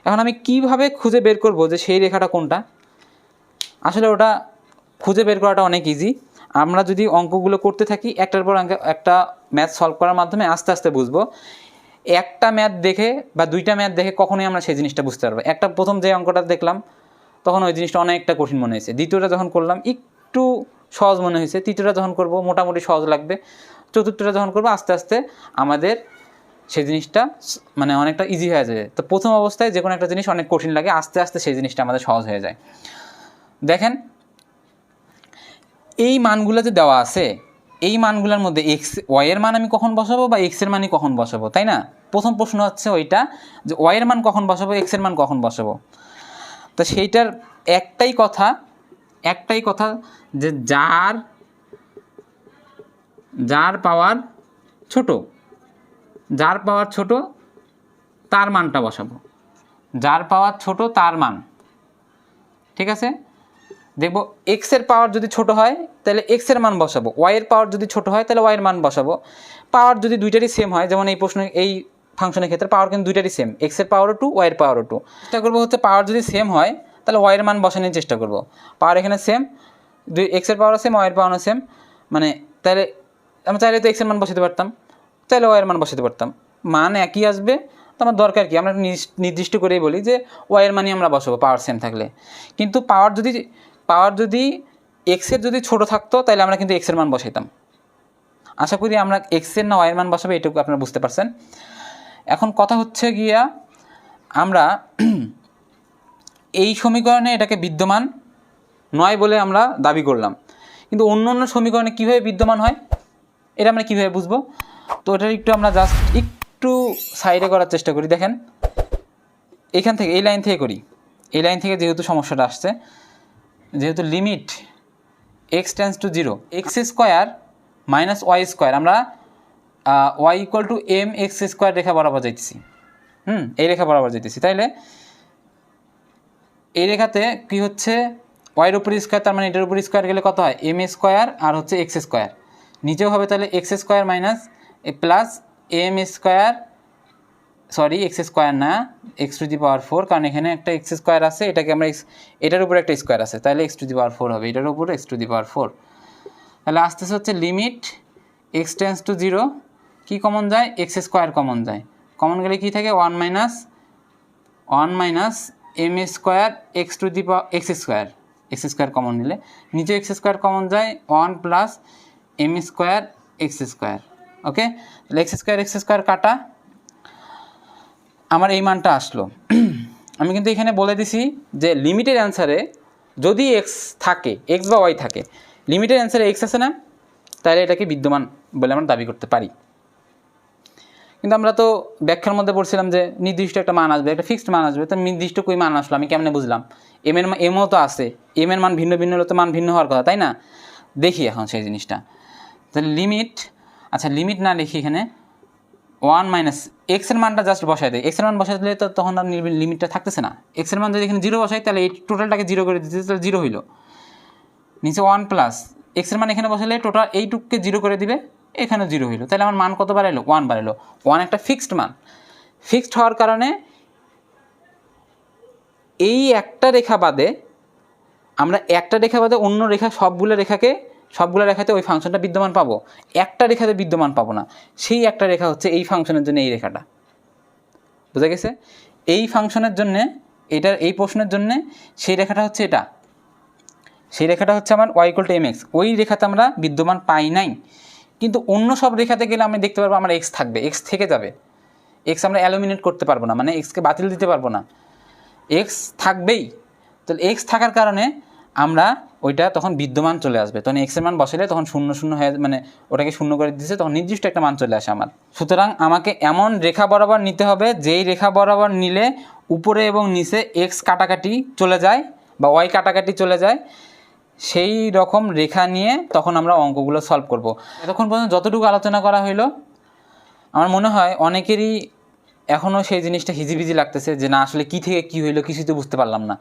এখন আমি কিভাবে খুঁজে বের করব যে সেই রেখাটা কোনটা? আসলে ওটা খুঁজে বের করাটা অনেক ইজি। আমরা যদি অঙ্কগুলো করতে থাকি, একটার পর একটা ম্যাথ সলভ করার মাধ্যমে আস্তে আস্তে বুঝবো। একটা ম্যাথ দেখে বা দুইটা ম্যাথ দেখে কখনোই আমরা সেই জিনিসটা বুঝতে পারবো। প্রথম যে অঙ্কটা দেখলাম তখন ওই জিনিসটা অনেকটা কঠিন মনে হয়েছে, দ্বিতীয়টা যখন করলাম একটু সহজ মনে হয়েছে, তৃতীয়টা যখন করব মোটামুটি সহজ লাগবে, চতুর্থটা যখন করবো আস্তে আস্তে আমাদের সেই জিনিসটা মানে অনেকটা ইজি হয়ে যায়। তো প্রথম অবস্থায় যে কোনো একটা জিনিস অনেক কঠিন লাগে, আস্তে আস্তে সেই জিনিসটা আমাদের সহজ হয়ে যায়। দেখেন, এই মানগুলো যে দেওয়া আছে, এই মানগুলোর মধ্যে ওয়াইয়ের মান আমি কখন বসাবো বা এক্সের মানই কখন বসাবো, তাই না? প্রথম প্রশ্ন হচ্ছে ওইটা, যে ওয়াইয়ের মান কখন বসাবো, এক্সের মান কখন বসাবো। তো সেইটার একটাই কথা যে যার পাওয়ার ছোট তার মানটা বসাবো, যার পাওয়ার ছোট তার মান। ঠিক আছে, দেখবো এক্সের পাওয়ার যদি ছোট হয় তাহলে এক্সের মান বসাবো, ওয়াইয়ের পাওয়ার যদি ছোট হয় তাহলে ওয়াইয়ের মান বসাবো। পাওয়ার যদি দুইটারই সেম হয়, যেমন এই ফাংশনের ক্ষেত্রে পাওয়ার কিন্তু দুইটারই সেম, এক্সের পাওয়ারও 2, ওয়াইয়ের পাওয়ারও 2। চেষ্টা করবো হচ্ছে পাওয়ার যদি সেম হয় তাহলে ওয়াইয়ের মান বসানোর চেষ্টা করবো। পাওয়ার এখানে সেম, এক্সের পাওয়ারও সেম, ওয়াইয়ের পাওয়ারও সেম, মানে তাহলে আমি চাইলে তো এক্সের মান বসাতে পারতাম, চাইলে ওয়াইয়ের মান বসাতে পারতাম, মান একই আসবে। তো আমার দরকার কি, আমরা নির্দিষ্ট করেই বলি যে ওয়াইয়ের মানই আমরা বসাবো পাওয়ার সেম থাকলে। কিন্তু পাওয়ার যদি এক্সের যদি ছোটো থাকতো তাহলে আমরা কিন্তু এক্সের মান বসাইতাম। আশা করি আমরা এক্সের না ওয়াইয়ের মান বসাবো এটুকু আপনারা বুঝতে পারছেন। এখন কথা হচ্ছে গিয়া আমরা এই সমীকরণে এটাকে বিদ্যমান নয় বলে আমরা দাবি করলাম, কিন্তু অন্য অন্য সমীকরণে কীভাবে বিদ্যমান হয় এটা আমরা কীভাবে বুঝবো? তো এটা একটু আমরা জাস্ট একটু সাইডে করার চেষ্টা করি। দেখেন এখান থেকে এই লাইন থেকে করি, এই লাইন থেকে যেহেতু সমস্যাটা আসছে, যেহেতু limit x tends to 0 x square minus y square, আমরা y equal to m x square রেখা বরাবর যাইতেছি, এই রেখা বরাবর যেতেছি। তাইলে এই রেখাতে কী হচ্ছে, ওয়াইয়ের উপর স্কোয়ার, তার মানে এটার উপর স্কোয়ার গেলে কত হয়, এম স্কোয়ার আর হচ্ছে এক্স স্কোয়ার, নিচেও হবে তাহলে x square minus plus m square, sorry x square না, এক্স টু দি পাওয়ার 4, কারণ এখানে একটা এক্স স্কোয়ার আছে, এটাকে আমরা এটার উপরে একটা স্কোয়ার আছে, তাহলে এক্স টু দি পাওয়ার 4 হবে, এটার উপরে এক্স টু দি পাওয়ার 4। তাহলে আস্তে আস্তে হচ্ছে লিমিট এক্স টেন্স টু 0, কী কমন যায়, এক্স স্কোয়ার কমন যায়, কমন গেলে কী থাকে 1 minus m square x to the power x square common নিলে নিচে এক্স স্কোয়ার কমন যায় 1 plus m square x square. Okay, তাহলে এক্স স্কোয়ার কাটা, আমার এই মানটা আসলো। আমি কিন্তু এখানে বলে দিছি যে লিমিটের অ্যান্সারে যদি এক্স থাকে, এক্স বা ওয়াই থাকে, লিমিটের অ্যান্সারে এক্স আছে না, তাহলে এটাকে বিদ্যমান বলে আমরা দাবি করতে পারি। কিন্তু আমরা তো ব্যাখ্যার মধ্যে পড়ছিলাম যে নির্দিষ্ট একটা মান আসবে, একটা ফিক্সড মান আসবে, তো নির্দিষ্ট কই মান আসলো আমি কেমনে বুঝলাম? এমও তো আছে, এর মান ভিন্ন ভিন্ন হলে তো মান ভিন্ন হওয়ার কথা, তাই না? দেখি এখন সেই জিনিসটা। তাহলে লিমিট, আচ্ছা লিমিট না লিখি এখানে 1 মাইনাস এক্সের মানটা জাস্ট বসাই দেয়, এক্সের মান বসাই দিলে তো তখন আর লিমিটটা থাকতেছে না। এক্সের মান যদি এখানে 0 বসাই তাহলে এই টোটালটাকে 0 করে দিতে, তাহলে 0 হইল, নিচে 1 প্লাস এক্সের মান এখানে বসালে টোটাল এইটুককে 0 করে দিবে, এখানে 0 হইল, তাহলে আমার মান কত বাড়াইলো, 1 বাড়াইলো। 1 একটা ফিক্সড মান, ফিক্সড হওয়ার কারণে এই একটা রেখা বাদে আমরা একটা রেখা বাদে অন্য রেখা সবগুলো রেখাতে ওই ফাংশনটা বিদ্যমান পাবো, একটা রেখাতে বিদ্যমান পাবো না। সেই একটা রেখা হচ্ছে এই ফাংশনের জন্য এই রেখাটা, বুঝা গেছে? এই ফাংশনের জন্যে, এই প্রশ্নের জন্যে সেই রেখাটা হচ্ছে এটা, সেই রেখাটা হচ্ছে আমার y equal to m x, ওই রেখাতে আমরা বিদ্যমান পাই নাই। কিন্তু অন্য সব রেখাতে গেলে আমি দেখতে পারবো আমার এক্স থাকবে, এক্স থেকে যাবে, এক্স আমরা এলিমিনেট করতে পারবো না, মানে এক্সকে বাতিল দিতে পারবো না, এক্স থাকবেই। তাহলে এক্স থাকার কারণে আমরা ওইটা তখন বিদ্যমান চলে আসবে, তখন এক্সের মান বসালে তখন 0 0 হয়ে, মানে ওটাকে 0 করে দিচ্ছে, তখন নির্দিষ্ট একটা মান চলে আসে আমার। সুতরাং আমাকে এমন রেখা বরাবর নিতে হবে যেই রেখা বরাবর নিলে উপরে এবং নিচে এক্স কাটাকাটি চলে যায় বা ওয়াই কাটাকাটি চলে যায়, সেই রকম রেখা নিয়ে তখন আমরা অঙ্কগুলো সলভ করব। এতক্ষণ পর্যন্ত যতটুকু আলোচনা করা হইলো, আমার মনে হয় অনেকেরই এখনও সেই জিনিসটা হিজিবিজি লাগতেছে যে না আসলে কী থেকে কী হইলো কিছুই তো বুঝতে পারলাম না।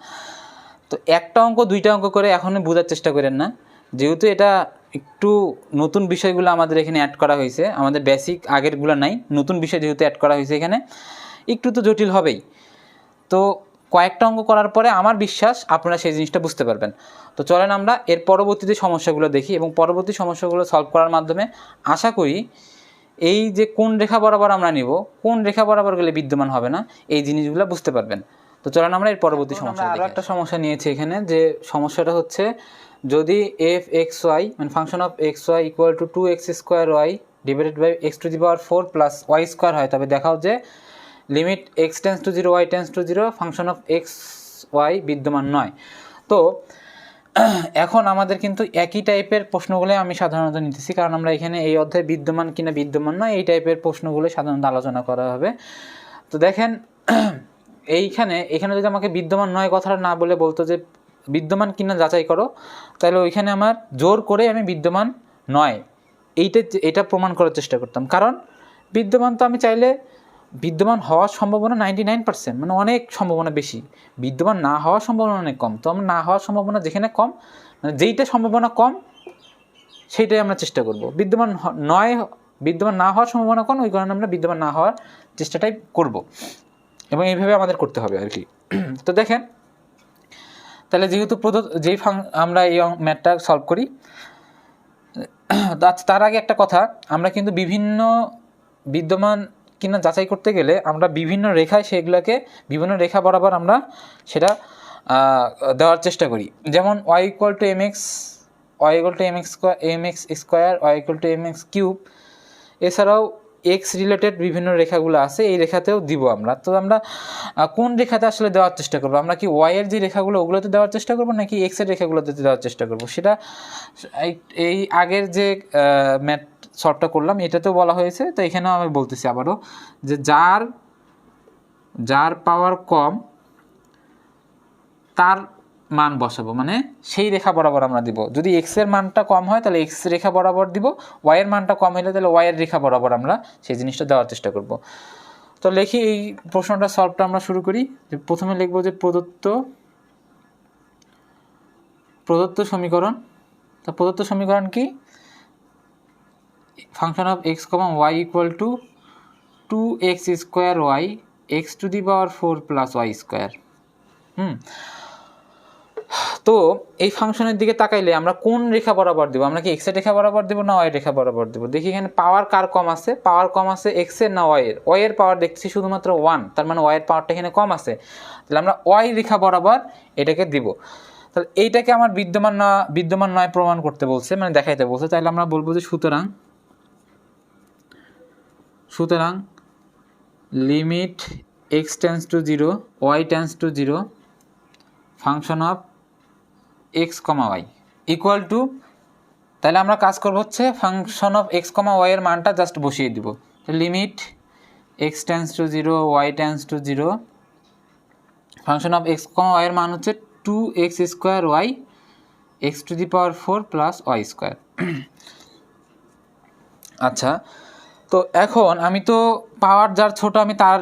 তো একটা অঙ্ক দুইটা অঙ্ক করে এখনই বোঝার চেষ্টা করেন না, যেহেতু এটা একটু নতুন বিষয়গুলো আমাদের এখানে অ্যাড করা হয়েছে, আমাদের বেসিক আগেরগুলো নাই, নতুন বিষয় যেহেতু অ্যাড করা হয়েছে এখানে, একটু তো জটিল হবেই। তো কয়েকটা অঙ্ক করার পরে আমার বিশ্বাস আপনারা সেই জিনিসটা বুঝতে পারবেন। তো চলেন আমরা এর পরবর্তীতে সমস্যাগুলো দেখি, এবং পরবর্তী সমস্যাগুলো সলভ করার মাধ্যমে আশা করি এই যে কোন রেখা বরাবর আমরা নিব, কোন রেখা বরাবর গেলে বিদ্যমান হবে না, এই জিনিসগুলো বুঝতে পারবেন। তো চলেন আমরা এর পরবর্তী সমস্যা দেখি। আরও একটা সমস্যা নিয়েছি এখানে, যে সমস্যাটা হচ্ছে যদি এফ এক্স ওয়াই মানে function of x y equal to 2x square y divided by x to the power 4 plus y square হয়, তবে দেখাও যে limit x tends to 0 y tends to 0 function of x y বিদ্যমান নয়। তো এখন আমাদের কিন্তু একই টাইপের প্রশ্নগুলো আমি সাধারণত নিতেছি, কারণ আমরা এখানে এই অধ্যায়ে বিদ্যমান কিনা বিদ্যমান নয় এই টাইপের প্রশ্নগুলো সাধারণত আলোচনা করা হবে। তো দেখেন এখানে যদি আমাকে বিদ্যমান নয় কথাটা না বলে বলতো যে বিদ্যমান কিনা যাচাই করো, তাহলে ওইখানে আমার জোর করে আমি বিদ্যমান নয় এটা প্রমাণ করার চেষ্টা করতাম, কারণ বিদ্যমান তো আমি চাইলে বিদ্যমান হওয়ার সম্ভাবনা 99%, মানে অনেক সম্ভাবনা বেশি, বিদ্যমান না হওয়ার সম্ভাবনা অনেক কম। তো আমরা না হওয়ার সম্ভাবনা যেখানে কম, মানে যেইটা সম্ভাবনা কম সেইটাই আমরা চেষ্টা করব। বিদ্যমান নয় বিদ্যমান না হওয়ার সম্ভাবনা কম, ওই কারণে আমরা বিদ্যমান না হওয়ার চেষ্টাটাই করব এবং এইভাবে আমাদের করতে হবে আর কি। তো দেখেন তাহলে যেহেতু যেই আমরা এই ম্যাথটা সলভ করি, তার আগে একটা কথা, আমরা কিন্তু বিভিন্ন বিদ্যমান কিনা যাচাই করতে গেলে আমরা বিভিন্ন রেখায় সেগুলোকে বিভিন্ন রেখা বরাবর আমরা সেটা দেওয়ার চেষ্টা করি। যেমন y = mx, y = mx square, y = mx cube, এছাড়াও এক্স রিলেটেড বিভিন্ন রেখাগুলো আছে, এই রেখাতেও দিব আমরা। তো আমরা কোন রেখাতে আসলে দেওয়ার চেষ্টা করবো, আমরা কি ওয়াই এর যে রেখাগুলো ওগুলোতে দেওয়ার চেষ্টা করবো নাকি এক্স এর রেখাগুলোতে দেওয়ার চেষ্টা করবো, সেটা এই আগের যে ম্যাথ সলভটা করলাম এটাতেও বলা হয়েছে। তো এখানেও আমি বলতেছি আবারও যে যার পাওয়ার কম তার মান বসাবো, মানে সেই রেখা বরাবর আমরা দিব। যদি এক্স এর মানটা কম হয় তাহলে এক্স রেখা বরাবর দিব, ওয়াই এর মানটা কম হলে তাহলে ওয়াই এর রেখা বরাবর আমরা সেই জিনিসটা দেওয়ার চেষ্টা করব। তো লিখি এই প্রশ্নটা সলভটা আমরা শুরু করি। যে প্রথমে লিখবো যে প্রদত্ত সমীকরণ। তো প্রদত্ত সমীকরণ কি, function of x comma y equal to 2x square y x to the power 4 plus y square. তো এই ফাংশনের দিকে তাকাইলে আমরা কোন রেখা বরাবর দেবো, আমরা কি এক্স এর রেখা বরাবর দেবো না ওয়াই রেখা বরাবর দেবো? দেখি এখানে পাওয়ার কার কম আছে, পাওয়ার কম আছে এক্স এর না ওয়াই এর? ওয়াই এর পাওয়ার দেখছি শুধুমাত্র 1, তার মানে ওয়াই এর পাওয়ারটা এখানে কম আছে, তাহলে আমরা ওয়াই রেখা বরাবর এটাকে দিব। তাহলে এইটাকে আমার বিদ্যমান নয় প্রমাণ করতে বলছে, মানে দেখাইতে বলছে। তাহলে আমরা বলবো যে সুতরাং limit x tends to 0 y tends to 0 function of x, y equal two, তাহলে আমরা কাজ করবো হচ্ছে ফাংশন অফ x, y এর মানটা জাস্ট বসিয়ে দিব। Limit x tends to 0 y tends to 0 function of x, y এর মান হচ্ছে 2x square y x to the power 4 plus y square. আচ্ছা, তো এখন আমি তো পাওয়ার যার ছোট আমি তার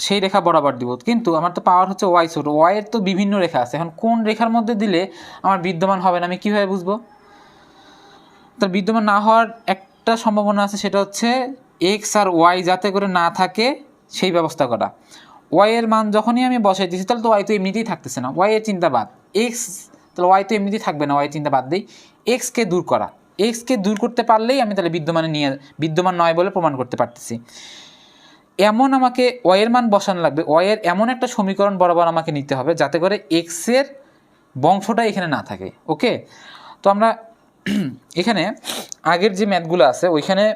সেই রেখা বরাবর দিব, কিন্তু আমার তো পাওয়ার হচ্ছে ওয়াই ছোট, ওয়াই এর তো বিভিন্ন রেখা আছে। এখন কোন রেখার মধ্যে দিলে আমার বিদ্যমান হবে না আমি কীভাবে বুঝবো? তার বিদ্যমান না হওয়ার একটা সম্ভাবনা আছে, সেটা হচ্ছে এক্স আর ওয়াই যাতে করে না থাকে সেই ব্যবস্থা করা। ওয়াই এর মান যখনই আমি বসাই দিচ্ছি তাহলে তো ওয়াই তো এমনিতেই থাকতেছে না, ওয়াই এর চিন্তা বাদ, এক্স, তাহলে ওয়াই তো এমনিতেই থাকবে না, ওয়াই চিন্তা বাদ দিই, এক্সকে দূর করা, এক্সকে দূর করতে পারলেই আমি তাহলে বিদ্যমান নয় বলে প্রমাণ করতে পারতেছি। এমন আমাকে ওয়াইয়ের মান বসানো লাগবে, ওয়াইয়ের এমন একটা সমীকরণ বরাবর আমাকে নিতে হবে যাতে করে এক্সের বংশটা এখানে না থাকে। ওকে, তো আমরা এখানে আগের যে ম্যাথগুলো আছে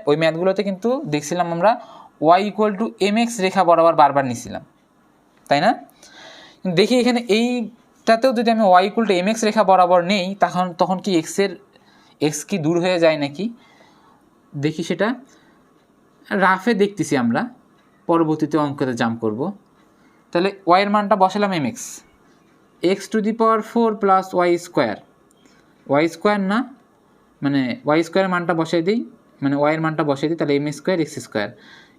ওই ম্যাথগুলোতে কিন্তু দেখছিলাম আমরা ওয়াই ইকুয়াল টু mx রেখা বরাবর বারবার নিছিলাম, তাই না? দেখি এখানে এইটাতেও যদি আমি ওয়াই ইকুয়াল টু mx রেখা বরাবর নেই তখন কি এক্স কি দূর হয়ে যায় নাকি দেখি, সেটা রাফে দেখতেছি আমরা, পরবর্তীতে অঙ্কতে জাম্প করব। তাহলে ওয়াইয়ের মানটা বসালাম x to the power 4 plus y square না, মানে ওয়াই স্কোয়ারের মানটা বসাই দিই, মানে ওয়াইয়ের মানটা বসাই দিই, তাহলে m স্কোয়ার x স্কোয়ার,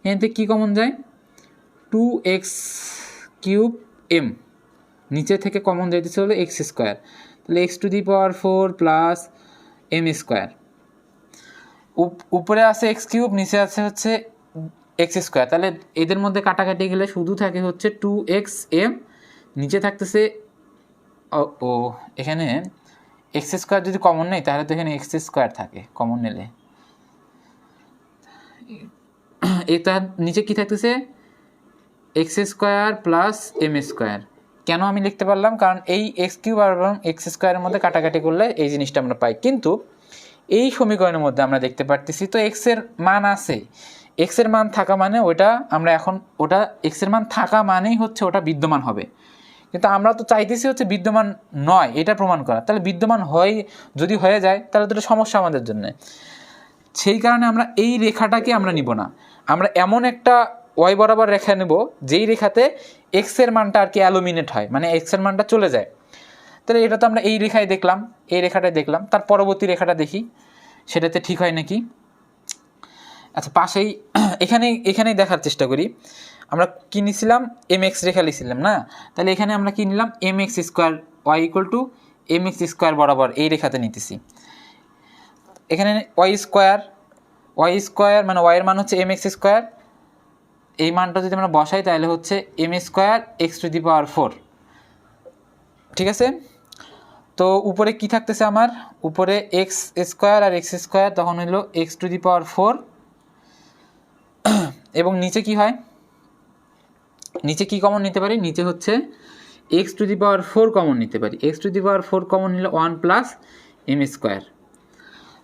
এখান থেকে কী কমন যায় 2x কিউব m, নিচে থেকে কমন যাইতেছে হলো x স্কোয়ার, তাহলে x to the power 4 plus m square, উপরে আছে x কিউব, নিচে আছে হচ্ছে x স্কোয়ার, তাহলে এদের মধ্যে কাটাকাটি গেলে শুধু থাকে হচ্ছে 2xm, নিচে থাকতেছে এখানে x স্কোয়ার যদি কমন নেই তাহলে তো এখানে x স্কোয়ার থাকে কমন নিলে, তার নিচে কি থাকতেছে x square plus m square. কেন আমি লিখতে পারলাম, কারণ এই x কিউব আর x স্কোয়ারের মধ্যে কাটাকাটি করলে এই জিনিসটা আমরা পাই, কিন্তু এই সমীকরণের মধ্যে আমরা দেখতে পারতেছি তো x এর মান আছে, x এর মান থাকা মানে ওটা x এর মান থাকা মানেই হচ্ছে ওটা বিদ্যমান হবে, কিন্তু আমরা তো চাইতেছি হচ্ছে বিদ্যমান নয় এটা প্রমাণ করা। তাহলে বিদ্যমান যদি হয়ে যায় তাহলে তো এটা সমস্যা আমাদের জন্য। সেই কারণে আমরা এই রেখাটাকে আমরা নিব না, আমরা এমন একটা ওয়াই বরাবর রেখা নেব যেই রেখাতে x এর মানটা আর কি অ্যালুমিনেট হয়, মানে x এর মানটা চলে যায়। তাহলে এটা তো আমরা এই রেখায় দেখলাম, এই রেখাটায় দেখলাম, তার পরবর্তী রেখাটা দেখি সেটাতে ঠিক হয় নাকি। আচ্ছা, পাশেই এখানেই দেখার চেষ্টা করি। আমরা কি নিছিলাম, mx রেখা নিছিলাম না, তাহলে এখানে আমরা কি নিলাম mx square, y equal to mx square বরাবর এই রেখাতে নিতেছি। এখানে ওয়াই স্কোয়ার ওয়াই স্কোয়ার মানে ওয়াইয়ের মান হচ্ছে এম এক্স স্কোয়ার, এই মানটা যদি আমরা বসাই তাহলে হচ্ছে m square x to the power 4। ঠিক আছে, তো উপরে কি থাকতেছে আমার, উপরে এক্স স্কোয়ার আর এক্স স্কোয়ার তখন হলো এক্স টু দি পাওয়ার 4, এবং নিচে কি হয়, নিচে কি কমন নিতে পারি, নিচে হচ্ছে x to the power 4 common নিতে পারি। X to the power 4 common নিলে 1 প্লাস এম স্কোয়ার।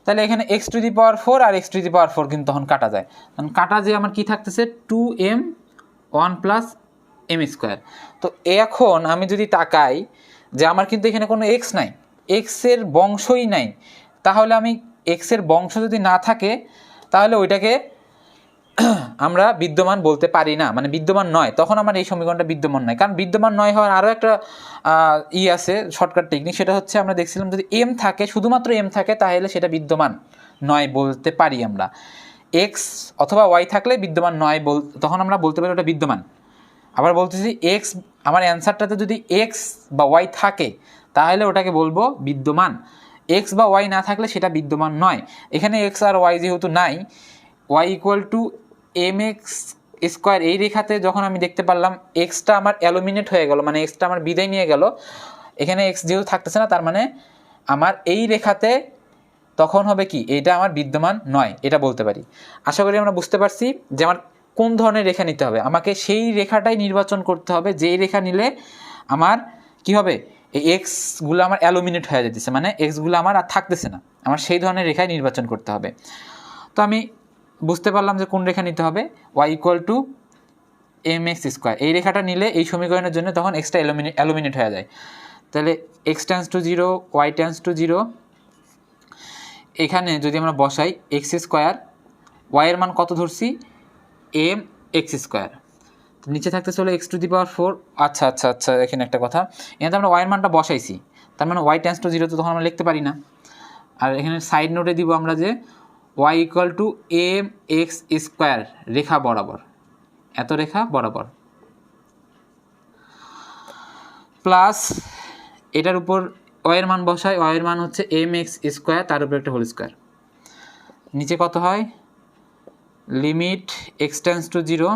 তাহলে এখানে এক্স টু দি পাওয়ার 4 আর এক্স টু দি পাওয়ার 4 কিন্তু তখন কাটা যায়, তখন কাটা যে আমার কি থাকতেছে 2m 1 প্লাস এম স্কোয়ার। তো এখন আমি যদি তাকাই যে আমার কিন্তু এখানে কোনো এক্স নাই, এক্সের বংশই নাই, তাহলে আমি এক্সের বংশ যদি না থাকে তাহলে ওইটাকে আমরা বিদ্যমান বলতে পারি না, মানে বিদ্যমান নয়, তখন আমার এই সমীকরণটা বিদ্যমান নয়। কারণ বিদ্যমান নয় হওয়ার আরও একটা আছে শর্টকাট টেকনিক, সেটা হচ্ছে আমরা দেখছিলাম যদি এম থাকে, শুধুমাত্র এম থাকে তাহলে সেটা বিদ্যমান নয় বলতে পারি আমরা। এক্স অথবা ওয়াই থাকলে বিদ্যমান নয় তখন আমরা বলতে পারি ওটা বিদ্যমান। আবার বলতেছি এক্স, আমার অ্যান্সারটাতে যদি এক্স বা ওয়াই থাকে তাহলে ওটাকে বলবো বিদ্যমান, এক্স বা ওয়াই না থাকলে সেটা বিদ্যমান নয়। এখানে এক্স আর ওয়াই যেহেতু নাই, y equal to m x square এই রেখাতে যখন আমি দেখতে পারলাম এক্সটা আমার অ্যালুমিনেট হয়ে গেল, মানে এক্সটা আমার বিদায় নিয়ে গেল, এখানে এক্স যেহেতু থাকতেছে না, তার মানে আমার এই রেখাতে তখন হবে কি, এটা আমার বিদ্যমান নয়, এটা বলতে পারি। আশা করি আমরা বুঝতে পারছি যে আমার কোন ধরনের রেখা নিতে হবে, আমাকে সেই রেখাটাই নির্বাচন করতে হবে যেই রেখা নিলে আমার কি হবে, এই এক্সগুলো আমার অ্যালুমিনেট হয়ে যেতেছে, মানে এক্সগুলো আমার আর থাকতেছে না, আমার সেই ধরনের রেখায় নির্বাচন করতে হবে। তো আমি বুঝতে পারলাম যে কোন রেখা নিতে হবে, y equal to m x square, এই রেখাটা নিলে এই সমীকরণের জন্য তখন এক্সটা অ্যালুমিনেট হয়ে যায়। তাহলে x tends to 0, y tends to 0, এখানে যদি আমরা বসাই এক্স স্কোয়ার, ওয়াইয়ের মান কত ধরছি এম এক্স স্কোয়ার, নিচে থাকতে চলে এক্স টু দি পাওয়ার 4। আচ্ছা আচ্ছা আচ্ছা, এখানে একটা কথা, এখানে আমরা ওয়াইয়ের মানটা বসাইছি, তার মানে ওয়াই টেন্স টু 0 তো তখন আমরা লিখতে পারি না। আর এখানে সাইড নোটে দিব আমরা যে y equal to m x square রেখা বরাবর, এত রেখা বরাবর, প্লাস এটার উপর ওয়াইয়ের মান বসায়, ওয়াইয়ের মান হচ্ছে এম এক্স স্কোয়ার, তার উপর একটা হোল স্কোয়ার, নিচে কত হয় লিমিট এক্স টেন্স টু 0,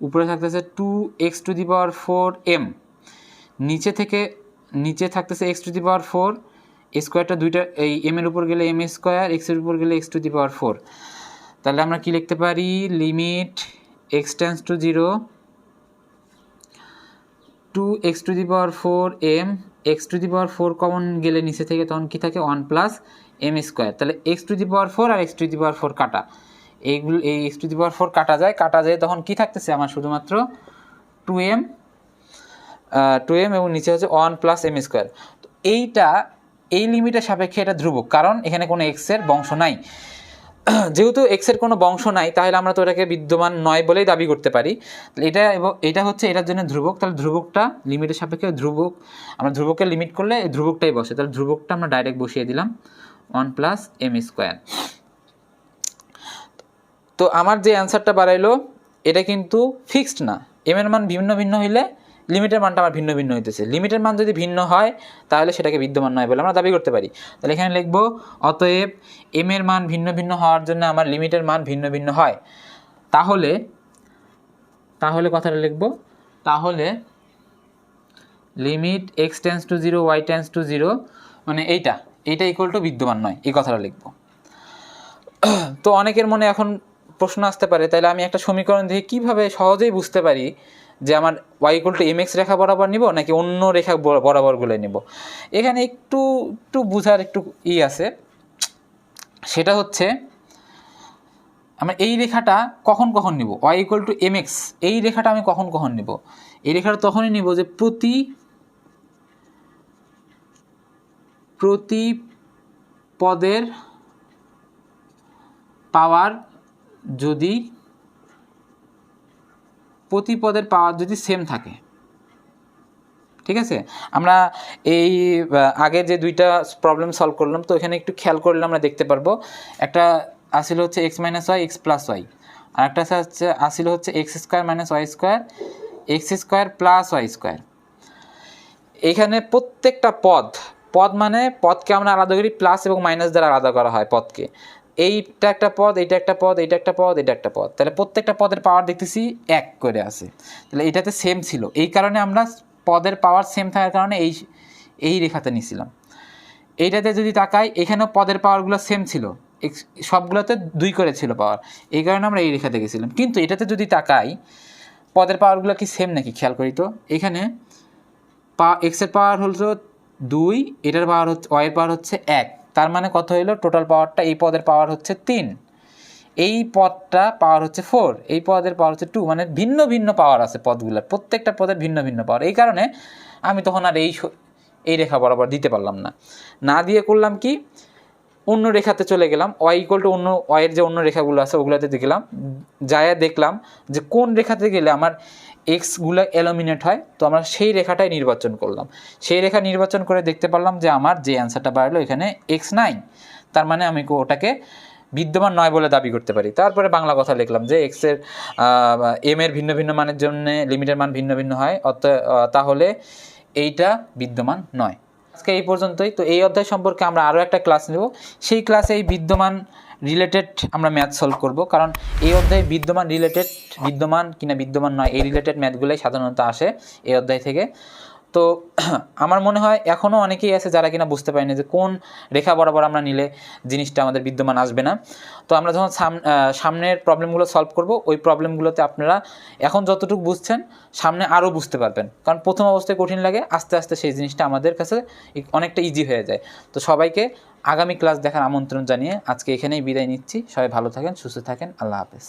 উপরে থাকতেছে 2x to the power 4m, নিচে থাকতেছে x টু দি পাওয়ার 4, স্কোয়ারটা দুইটা এই এম এর উপর গেলে এম স্কোয়ার, এক্সের উপর গেলে এক্স টু দি পাওয়ার 4। তাহলে আমরা কি লিখতে পারি, limit x tends to 0, 2x to the power 4m, x to the power 4 common গেলে নিচে থেকে তখন কি থাকে 1 প্লাস এম স্কোয়ার। তাহলে এক্স টু দি পাওয়ার 4 আর এক্স টু দি পাওয়ার 4 কাটা, এইগুলো এই এক্স টু দি পাওয়ার 4 কাটা যায়, তখন কি থাকতেছে আমার শুধুমাত্র 2m এবং নিচে হচ্ছে 1 প্লাস এম স্কোয়ার। তো এই লিমিটের সাপেক্ষে এটা ধ্রুবক, কারণ এখানে কোনো এক্সের বংশ নাই। যেহেতু এক্সের কোনো বংশ নাই তাহলে আমরা তো এটাকে বিদ্যমান নয় বলেই দাবি করতে পারি। এটা হচ্ছে এটার জন্য ধ্রুবক, তাহলে ধ্রুবকটা লিমিটের সাপেক্ষে ধ্রুবক, আমরা ধ্রুবককে লিমিট করলে ধ্রুবকটাই বসে, তাহলে ধ্রুবকটা আমরা ডাইরেক্ট বসিয়ে দিলাম 1 প্লাস এম স্কোয়ার। তো আমার যে অ্যান্সারটা বাড়াইলো এটা কিন্তু ফিক্সড না, এম এর মান ভিন্ন ভিন্ন হইলে লিমিটের মানটা আমার ভিন্ন ভিন্ন হইতেছে, লিমিটের মান যদি ভিন্ন হয় তাহলে সেটাকে বিদ্যমান নয় বলে আমরা দাবি করতে পারি। তাহলে এখানে লিখবো অতএব এম এর মান ভিন্ন ভিন্ন হওয়ার জন্য আমার লিমিটের মান ভিন্ন ভিন্ন হয়। তাহলে কথাটা লিখবো, তাহলে limit x tends to 0, y tends to 0, মানে এইটা ইকুয়াল টু বিদ্যমান নয়, এই কথাটা লিখবো। তো অনেকের মনে এখন প্রশ্ন আসতে পারে, তাহলে আমি একটা সমীকরণ দেখে কীভাবে সহজেই বুঝতে পারি যে আমার y equal to m x রেখা বরাবর নিব নাকি অন্য রেখা বরাবরগুলো নিব। এখানে একটু বোঝার একটু আছে, সেটা হচ্ছে আমরা এই রেখাটা কখন নিব, y equal to m x, এই রেখাটা আমি কখন নিব, এই রেখাটা তখনই নিব যে প্রতি পদের পাওয়ার যদি সেম থাকে। ঠিক আছে, আমরা এই আগের যে দুইটা প্রবলেম সলভ করলাম, তো এখানে একটু খেয়াল করলে আমরা দেখতে পারবো, একটা আসলে হচ্ছে x minus y x plus y, আর একটা আসলে হচ্ছে x square minus y square x square plus y square. এখানে প্রত্যেকটা পদ মানে পদকে আমরা আলাদা করি, প্লাস এবং মাইনাস দ্বারা আলাদা করা হয় পদকে। এইটা একটা পদ, এইটা একটা পদ, এইটা একটা পদ, এটা একটা পদ, তাহলে প্রত্যেকটা পদের পাওয়ার দেখতেছি 1 করে আছে। তাহলে এটাতে সেম ছিল, এই কারণে আমরা পদের পাওয়ার সেম থাকার কারণে এই রেখাতে নিয়েছিলাম। এইটাতে যদি তাকাই এখানেও পদের পাওয়ারগুলো সেম ছিল, সবগুলোতে 2 করে ছিল পাওয়ার, এই কারণে আমরা এই রেখাতে গেছিলাম। কিন্তু এটাতে যদি তাকাই পদের পাওয়ারগুলো কি সেম নাকি খেয়াল করি তো, এখানে এক্সের পাওয়ার হলো 2, এটার পাওয়ার হচ্ছে ওয়াইয়ের পাওয়ার হচ্ছে 1, তার মানে কত হইলো টোটাল পাওয়ারটা, এই পদের পাওয়ার হচ্ছে 3, এই পদটা পাওয়ার হচ্ছে 4, এই পদের পাওয়ার হচ্ছে 2, মানে ভিন্ন ভিন্ন পাওয়ার আছে পদগুলোর, প্রত্যেকটা পদের ভিন্ন ভিন্ন পাওয়ার। এই কারণে আমি তখন আর এই রেখা বরাবর দিতে পারলাম না, না দিয়ে করলাম কি অন্য রেখাতে চলে গেলাম, ওয়াই ইকুয়াল টু অন্য ওয়াইয়ের যে অন্য রেখাগুলো আছে ওগুলোতে দেখলাম, যায় দেখলাম যে কোন রেখাতে গেলে আমার এক্সগুলো এলিমিনেট হয়, তো আমরা সেই রেখাটাই নির্বাচন করলাম। সেই রেখা নির্বাচন করে দেখতে পারলাম যে আমার যে অ্যান্সারটা বাড়লো এখানে এক্স নাই, তার মানে আমি ওটাকে বিদ্যমান নয় বলে দাবি করতে পারি। তারপরে বাংলা কথা লিখলাম যে এক্সের এম এর ভিন্ন ভিন্ন মানের জন্য লিমিটের মান ভিন্ন ভিন্ন হয়, তাহলে এইটা বিদ্যমান নয়। আজকে এই পর্যন্তই। তো এই অধ্যায় সম্পর্কে আমরা আরও একটা ক্লাস নেব, সেই ক্লাসে এই বিদ্যমান রিলেটেড আমরা ম্যাথ সলভ করব, কারণ এই অধ্যায়ে বিদ্যমান রিলেটেড, বিদ্যমান কিনা বিদ্যমান নয় এই রিলেটেড ম্যাথগুলোই সাধারণত আসে এই অধ্যায় থেকে। তো আমার মনে হয় এখনও অনেকেই আছে যারা কিনা বুঝতে পারেনি যে কোন রেখা বরাবর আমরা নিলে জিনিসটা আমাদের বিদ্যমান আসবে না। তো আমরা যখন সামনের প্রবলেমগুলো সলভ করব, ওই প্রবলেমগুলোতে আপনারা এখন যতটুকু বুঝছেন সামনে আরও বুঝতে পারবেন, কারণ প্রথম অবস্থায় কঠিন লাগে, আস্তে আস্তে সেই জিনিসটা আমাদের কাছে অনেকটা ইজি হয়ে যায়। তো সবাইকে আগামী ক্লাস দেখার আমন্ত্রণ জানিয়ে আজকে এখানেই বিদায় নিচ্ছি। সবাই ভালো থাকেন, সুস্থ থাকেন, আল্লাহ হাফেজ।